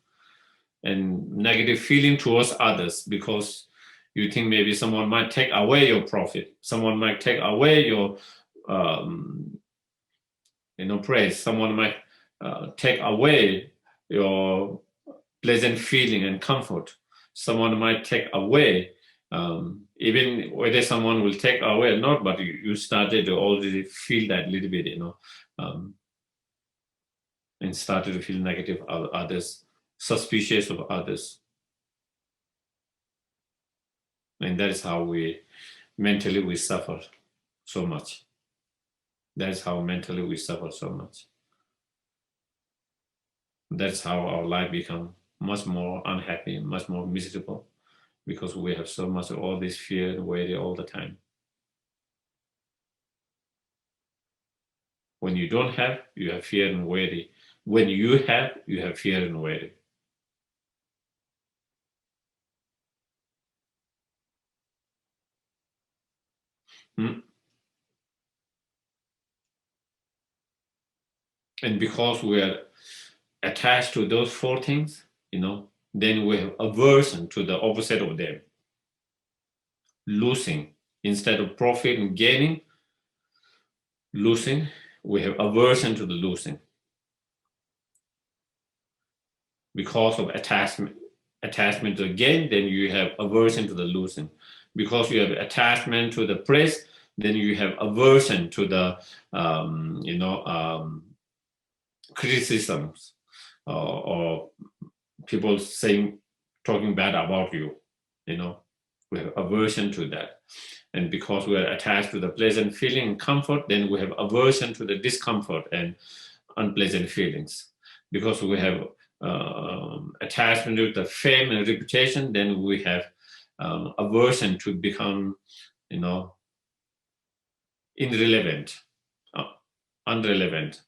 and negative feeling towards others because you think maybe someone might take away your profit, someone might take away your um, praise, someone might take away your pleasant feeling and comfort, someone might take away even whether someone will take away or not, but you started to already feel that little bit, and started to feel negative of others, suspicious of others. And that is how we mentally suffer so much. That is how mentally we suffer so much. That's how our life becomes much more unhappy, much more miserable, because we have so much of all this fear and worry all the time. When you don't have, you have fear and worry. When you have fear and worry. And because we are attached to those four things, then we have aversion to the opposite of them. Losing. Instead of profit and gaining, losing, we have aversion to the losing. Because of attachment to the gain, then you have aversion to the losing. Because you have attachment to the praise, then you have aversion to the criticisms or people talking bad about you. We have aversion to that. And because we are attached to the pleasant feeling and comfort, then we have aversion to the discomfort and unpleasant feelings. Because we have attachment to the fame and reputation, then we have aversion to become, irrelevant, unrelevant,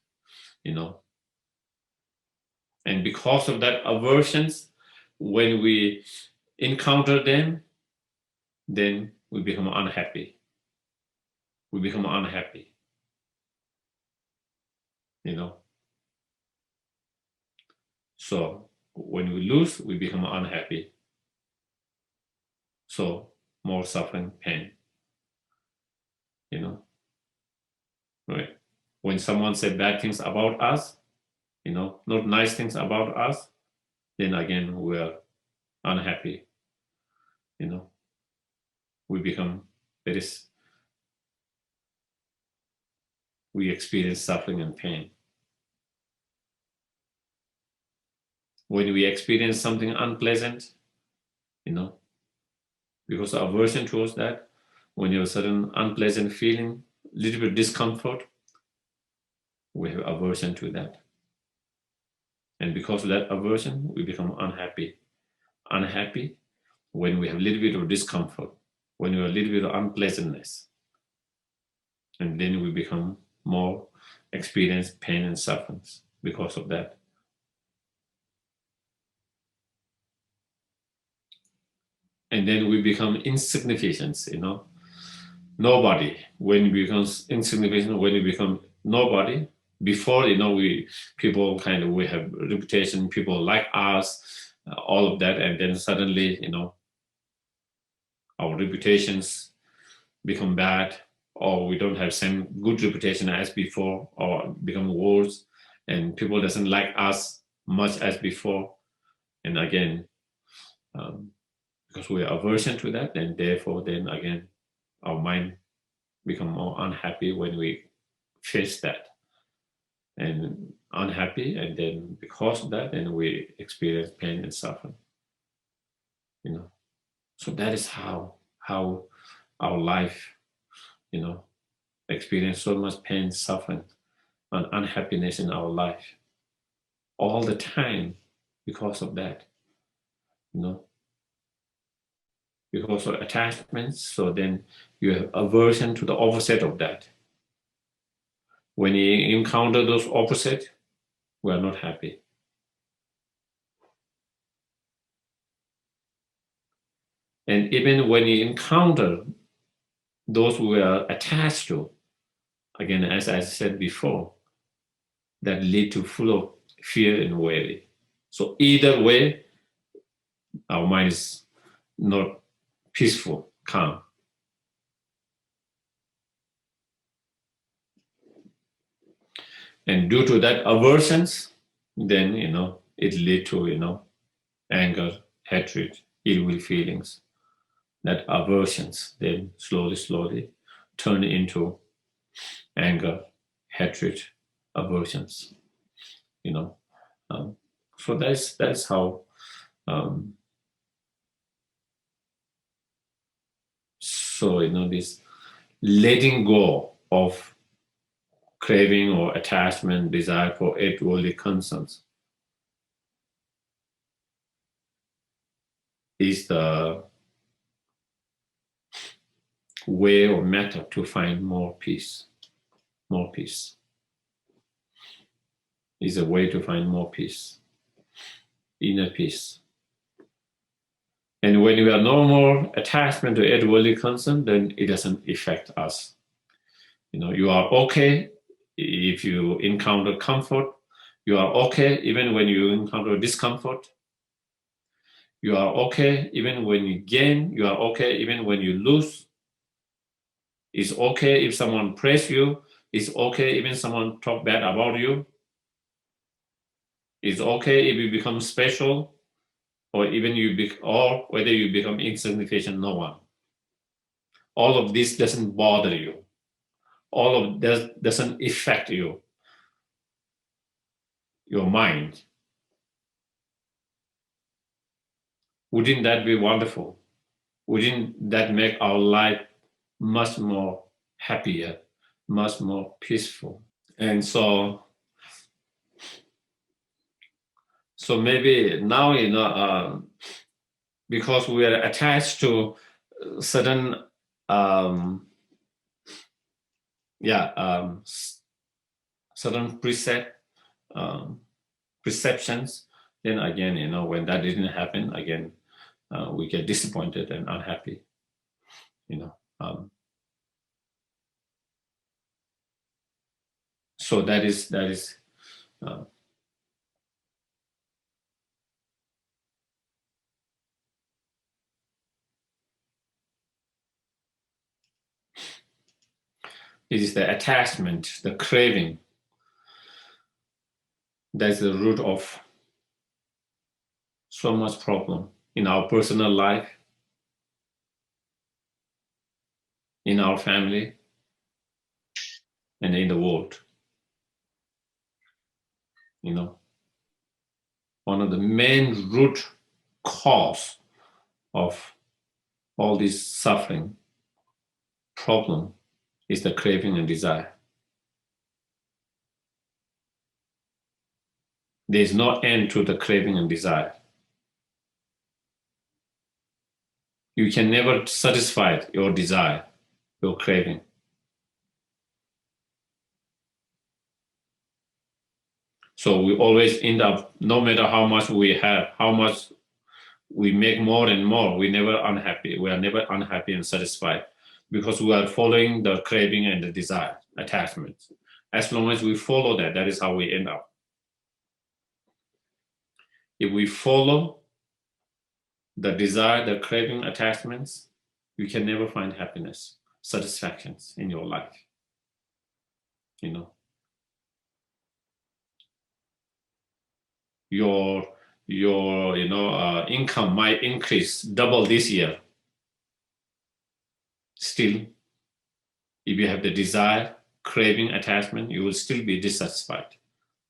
And because of that aversions, when we encounter them, then we become unhappy. We become unhappy, So when we lose, we become unhappy. So more suffering, pain, right? When someone said bad things about us, not nice things about us, then again we're unhappy. We become we experience suffering and pain. When we experience something unpleasant, because of aversion towards that, when you have a certain unpleasant feeling, little bit of discomfort, we have aversion to that. And because of that aversion, we become unhappy. Unhappy when we have a little bit of discomfort, when we have a little bit of unpleasantness. And then we become more experience pain and sufferings because of that. And then we become insignificant, Nobody. When we become insignificant, when we become nobody, before, people we have reputation, people like us, all of that, and then suddenly, our reputations become bad, or we don't have same good reputation as before, or become worse, and people doesn't like us much as before. And again, because we are aversion to that, and therefore then again our mind become more unhappy when we face that, and unhappy, and then because of that, then we experience pain and suffering. So that is how our life, experience so much pain, suffering, and unhappiness in our life all the time because of that. Because of attachments. So then you have aversion to the opposite of that. When you encounter those opposites, we are not happy. And even when you encounter those we are attached to, again, as I said before, that lead to full of fear and worry. So either way, our mind is not peaceful, calm. And due to that aversions, then, it lead to, anger, hatred, ill will feelings. That aversions then slowly turn into anger, hatred, aversions. So that's how. This letting go of craving or attachment, desire for eight worldly concerns is the way or method to find more peace. More peace is a way to find more peace, inner peace. And when we are no more attachment to eight worldly concern, then it doesn't affect us. You are okay if you encounter comfort. You are okay even when you encounter discomfort. You are okay even when you gain. You are okay even when you lose. It's okay if someone praise you. It's okay even someone talk bad about you. It's okay if you become special, or even or whether you become insignificant. No one. All of this doesn't bother you. All of this doesn't affect you. Your mind. Wouldn't that be wonderful? Wouldn't that make our life much more happier, much more peaceful? And so maybe now, because we are attached to certain, certain perceptions, then again, when that didn't happen, again, we get disappointed and unhappy. So that is. It is the attachment, the craving. That's the root of so much problem in our personal life, in our family, and in the world. One of the main root cause of all this suffering problem is the craving and desire. There is no end to the craving and desire. You can never satisfy your desire, your craving. So we always end up, no matter how much we have, how much we make more and more, we're never unhappy. We are never unhappy and satisfied because we are following the craving and the desire, attachment. As long as we follow that, that is how we end up. If we follow the desire, the craving, attachments, you can never find happiness, satisfactions in your life. Your income might increase double this year. Still, if you have the desire, craving, attachment, you will still be dissatisfied.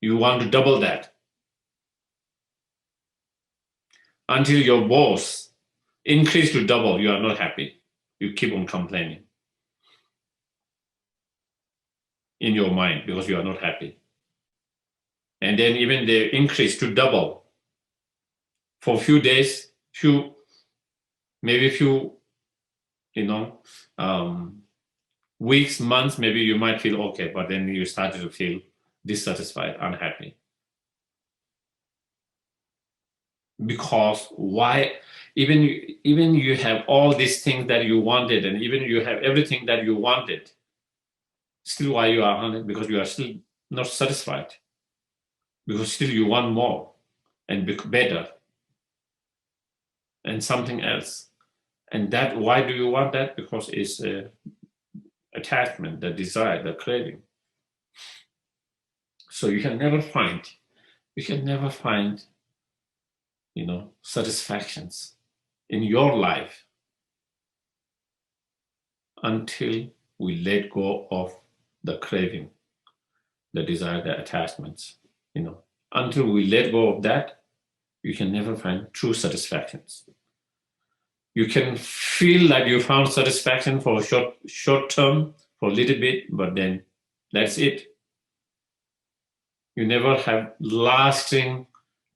You want to double that. Until your boss increase to double, you are not happy. You keep on complaining in your mind because you are not happy. And then even they increase to double for a few days, maybe few weeks, months, maybe you might feel okay, but then you started to feel dissatisfied, unhappy. Because why? Even you have all these things that you wanted, and even you have everything that you wanted, still why you are unhappy? Because you are still not satisfied. Because still you want more and better and something else. And that, why do you want that? Because it's attachment, the desire, the craving. So you can never find, satisfactions in your life until we let go of the craving, the desire, the attachments. Until we let go of that, you can never find true satisfactions. You can feel like you found satisfaction for a short term, for a little bit, but then that's it. You never have lasting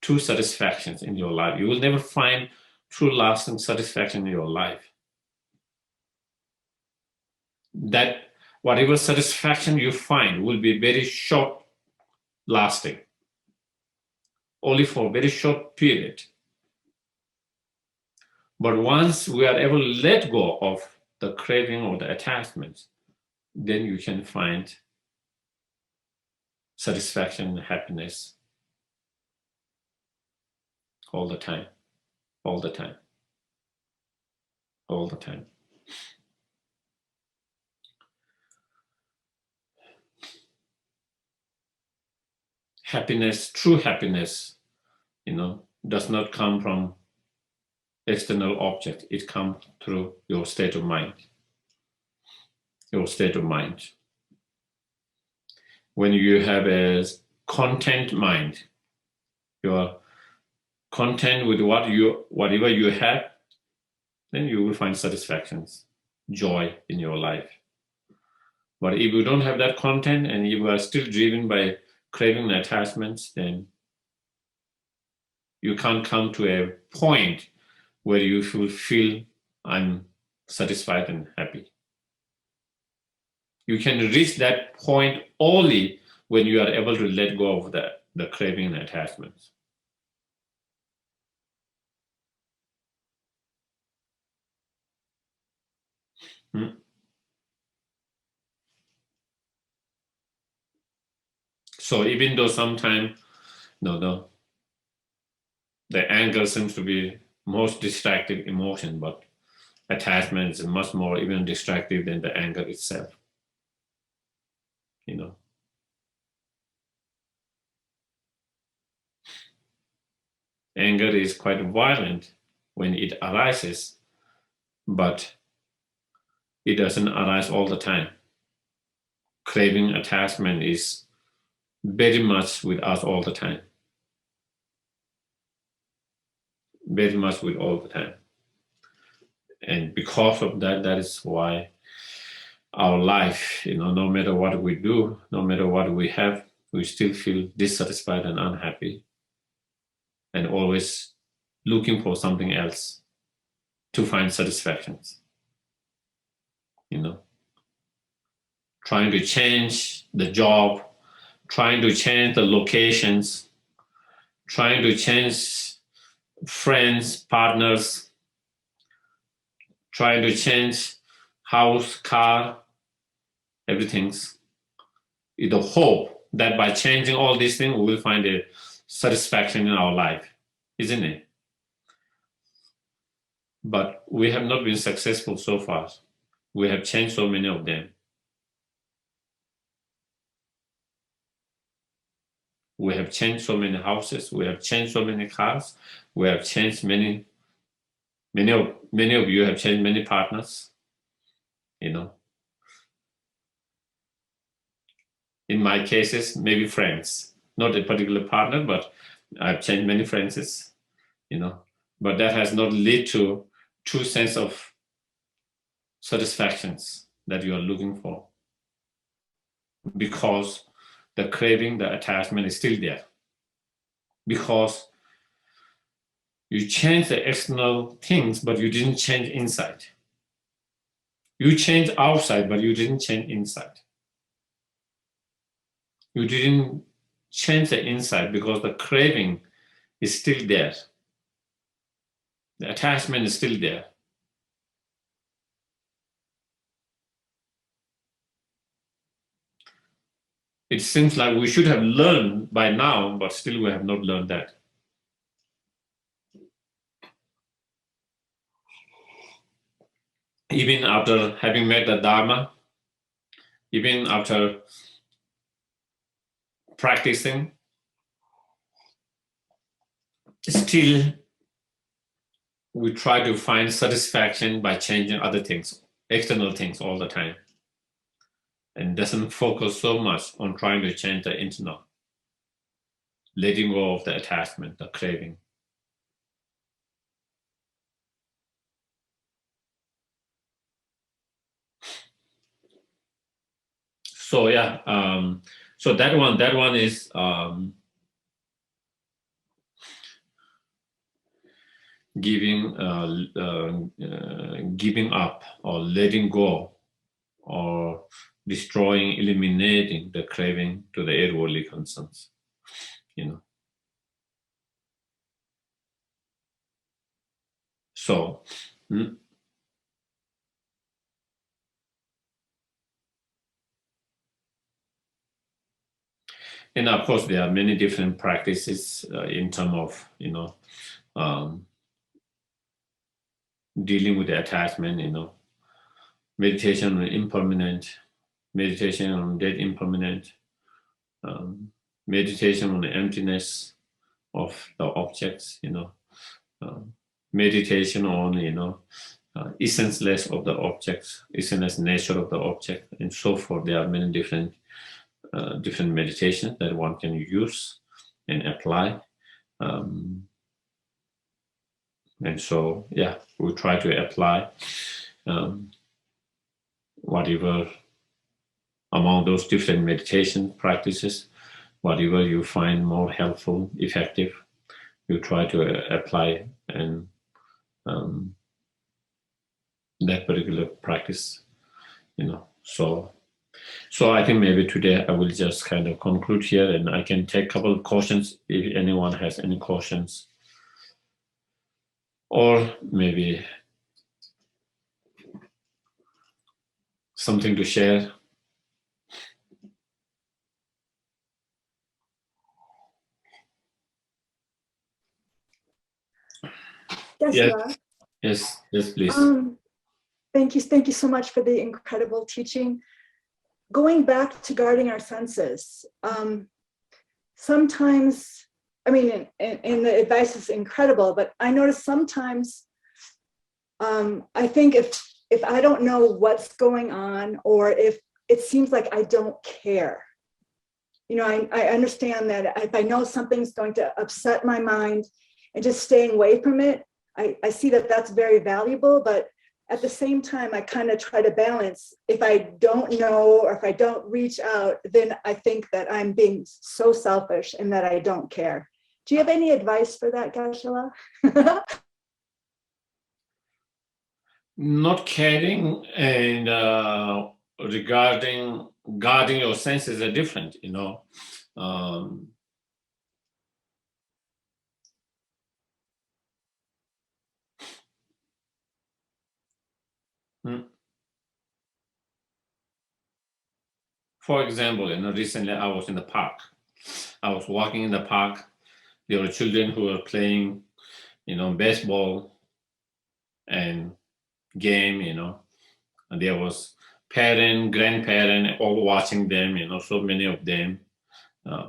true satisfactions in your life. You will never find true lasting satisfaction in your life. That whatever satisfaction you find will be very short lasting, only for a very short period. But once we are able to let go of the craving or the attachments, then you can find satisfaction and happiness all the time, all the time, all the time. Happiness, true happiness, does not come from external object. It comes through your state of mind. Your state of mind. When you have a content mind, you are content with whatever you have, then you will find satisfactions, joy in your life. But if you don't have that content and you are still driven by craving and attachments, then you can't come to a point where you will feel I'm satisfied and happy. You can reach that point only when you are able to let go of the craving and attachments. So even though sometimes the anger seems to be most distracting emotion, but attachment is much more even distractive than the anger itself. Anger is quite violent when it arises, but it doesn't arise all the time. Craving attachment is very much with us all the time. Very much with all the time. And because of that, that is why our life, no matter what we do, no matter what we have, we still feel dissatisfied and unhappy and always looking for something else to find satisfactions. Trying to change the job, trying to change the locations, trying to change friends, partners, trying to change house, car, everything's the hope that by changing all these things, we will find a satisfaction in our life, isn't it? But we have not been successful so far. We have changed so many of them. We have changed so many houses. We have changed so many cars. We have changed many of you have changed many partners. In my cases, maybe friends, not a particular partner, but I've changed many friends. But that has not led to true sense of satisfactions that you are looking for, because the craving, the attachment is still there, because you change the external things, but you didn't change inside. You changed outside, but you didn't change inside. You didn't change the inside because the craving is still there. The attachment is still there. It seems like we should have learned by now, but still we have not learned that. Even after having met the Dharma, even after practicing, still we try to find satisfaction by changing other things, external things all the time, and doesn't focus so much on trying to change the internal, letting go of the attachment, the craving. So yeah, so that one is giving up or letting go or destroying, eliminating the craving to the eight worldly concerns, you know. So, and of course, there are many different practices in terms of, you know, dealing with the attachment, you know, meditation on impermanent, meditation on dead impermanent, meditation on the emptiness of the objects, you know, meditation on, you know, essenceless of the objects, essenceless nature of the object, and so forth. There are many different meditations that one can use and apply. And so, yeah, we try to apply whatever among those different meditation practices, whatever you find more helpful, effective, you try to apply and that particular practice, you know. So I think maybe today I will just kind of conclude here, and I can take a couple of questions if anyone has any questions, or maybe something to share. Yes, please. Thank you so much for the incredible teaching. Going back to guarding our senses, sometimes, I mean, and the advice is incredible, but I notice sometimes, I think if I don't know what's going on, or if it seems like I don't care, you know, I understand that if I know something's going to upset my mind, and just staying away from it, I see that that's very valuable, but at the same time, I kind of try to balance. If I don't know, or if I don't reach out, then I think that I'm being so selfish and that I don't care. Do you have any advice for that, Geshe? Not caring and regarding guarding your senses are different, you know. For example, you know, recently I was in the park. I was walking in the park. There were children who were playing, you know, baseball and game, you know. And there was parent, grandparent, all watching them, you know, so many of them. A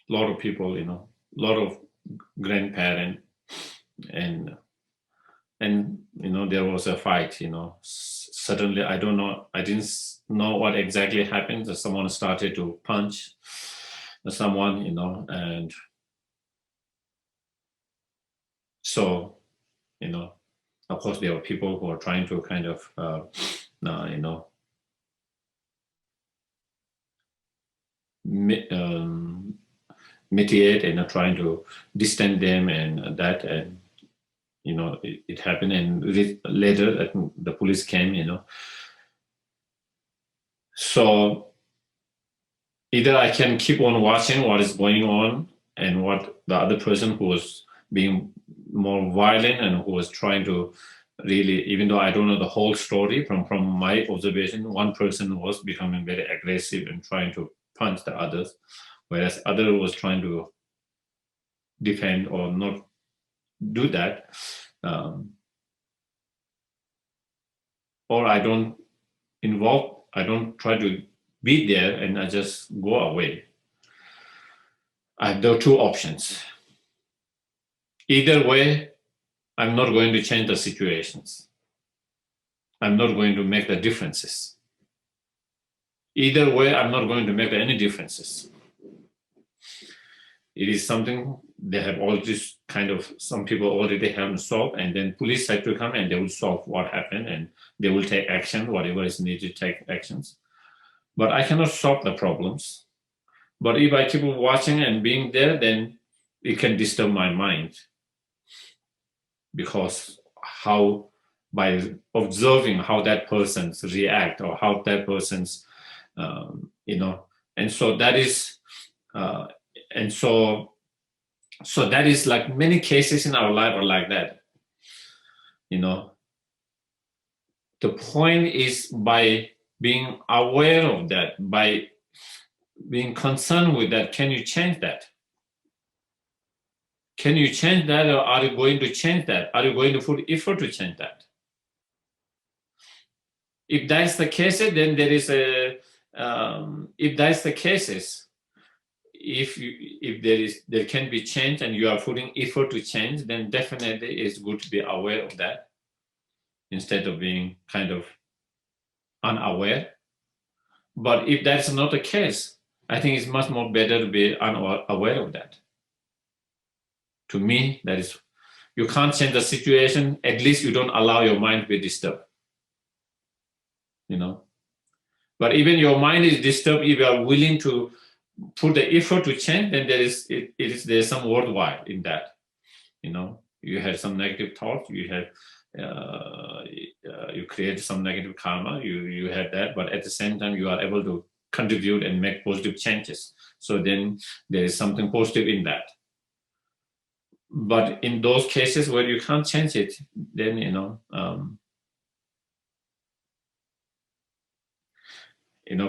lot of people, you know, a lot of grandparent, and you know, there was a fight, you know. Suddenly, I didn't know what exactly happened. Someone started to punch someone, you know, and so, you know, of course, there were people who are trying to kind of, you know, mitigate and trying to distance them and that, and it happened, and later I think the police came. So either I can keep on watching what is going on and what the other person who was being more violent and who was trying to really, even though I don't know the whole story, from my observation, one person was becoming very aggressive and trying to punch the others, whereas other was trying to defend or not do that. Or I don't try to be there, and I just go away. I have the two options. Either way, I'm not going to change the situations. I'm not going to make the differences. Either way, I'm not going to make any differences. It is something they have already some people already have solved, and then police have to come and they will solve what happened, and they will take action, whatever is needed to take actions. But I cannot solve the problems. But if I keep watching and being there, then it can disturb my mind, because by observing how that person's react or how that person's, and so that is, and so that is like many cases in our life are like that. The point is, by being aware of that, by being concerned with that, can you change that? Can you change that, or are you going to change that? Are you going to put effort to change that? If that's the case, then there is if that's the case, if there can be change and you are putting effort to change, then definitely it's good to be aware of that instead of being kind of unaware. But if that's not the case, I think it's much more better to be unaware of that. To me, that is, you can't change the situation. At least you don't allow your mind to be disturbed. But even your mind is disturbed, if you are willing to put the effort to change, then there's some worthwhile in that. You had some negative thoughts, you create some negative karma, you had that, but at the same time you are able to contribute and make positive changes. So then there is something positive in that. But in those cases where you can't change it, then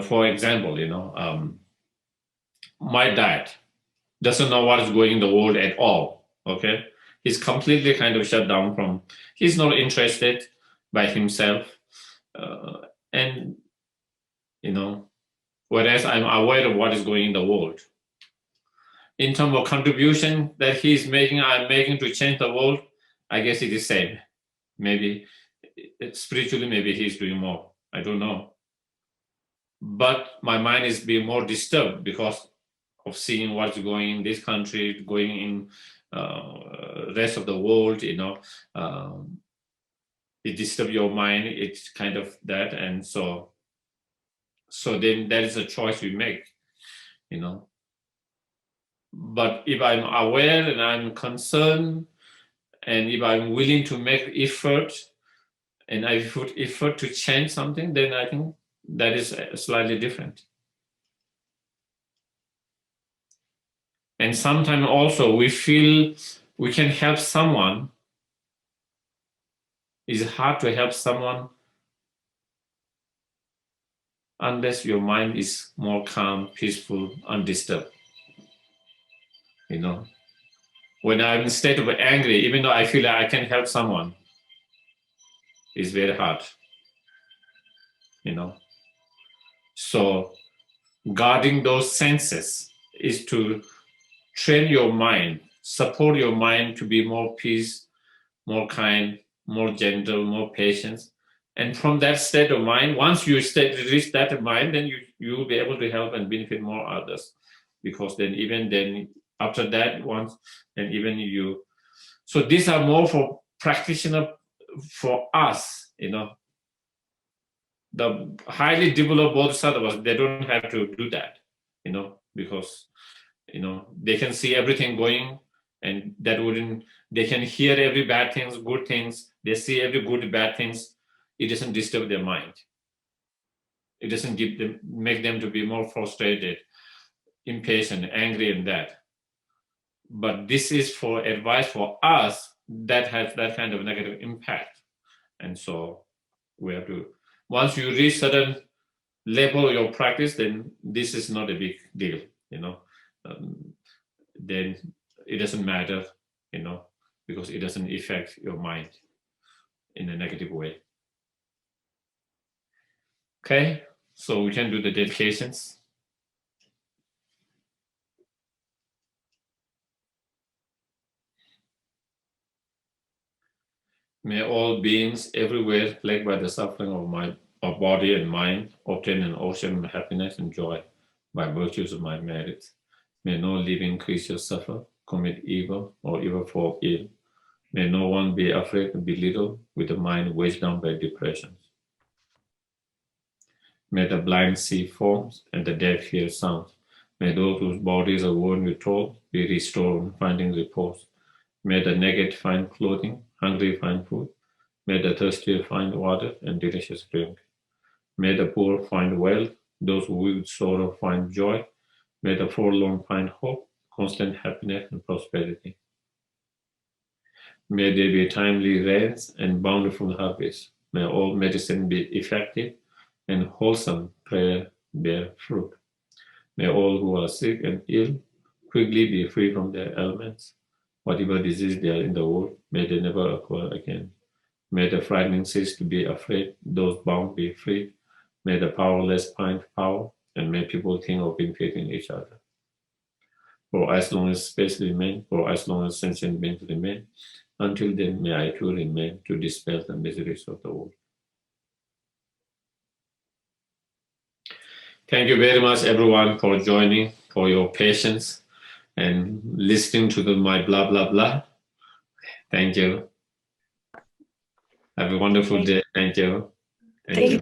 for example, my dad doesn't know what is going in the world at all. Okay, he's completely kind of shut down he's not interested by himself, and whereas I'm aware of what is going in the world. In terms of contribution that he's making, I'm making to change the world, I guess it is same. Maybe spiritually, maybe he's doing more. I don't know. But my mind is being more disturbed because of seeing what's going in this country, going in rest of the world. It disturbs your mind. It's kind of that, and so then that is a choice we make. But if I'm aware and I'm concerned, and if I'm willing to make effort, and I put effort to change something, then I think that is slightly different. And sometimes also we feel we can help someone. It's hard to help someone unless your mind is more calm, peaceful, undisturbed. When I'm in a state of angry, even though I feel like I can help someone, it's very hard. So guarding those senses is to train your mind, support your mind to be more peace, more kind, more gentle, more patient. And from that state of mind, once you reach that mind, then you will be able to help and benefit more others. Because then after that, once, and even you. So these are more for practitioner, for us, The highly developed Bodhisattvas, they don't have to do that, because, they can see everything going And that wouldn't, they can hear every bad things, good things, they see every good, bad things. It doesn't disturb their mind. It doesn't make them to be more frustrated, impatient, angry, and that. But this is for advice for us that has that kind of negative impact. And so we have to, once you reach certain level of your practice, then this is not a big deal, then it doesn't matter, because it doesn't affect your mind in a negative way. Okay, so we can do the dedications. May all beings everywhere plagued by the suffering of body and mind obtain an ocean of happiness and joy by virtues of my merits. May no living creature suffer, commit evil, or ever fall ill. May no one be afraid to belittle with a mind weighed down by depression. May the blind see forms and the deaf hear sounds. May those whose bodies are worn with toil be restored, finding repose. May the naked find clothing, hungry find food. May the thirsty find water and delicious drink. May the poor find wealth, those who with sorrow find joy. May the forlorn find hope, constant happiness and prosperity. May there be timely rains and bountiful harvest. May all medicine be effective and wholesome prayer bear fruit. May all who are sick and ill quickly be free from their ailments. Whatever disease they are in the world, may they never occur again. May the frightening cease to be afraid, those bound be freed. May the powerless find power, and may people think of benefiting each other. For as long as space remains, for as long as sentient beings remain, until then may I too remain to dispel the miseries of the world. Thank you very much, everyone, for joining, for your patience, and listening to my blah, blah, blah. Thank you. Have a wonderful day. Thank you. Thank you.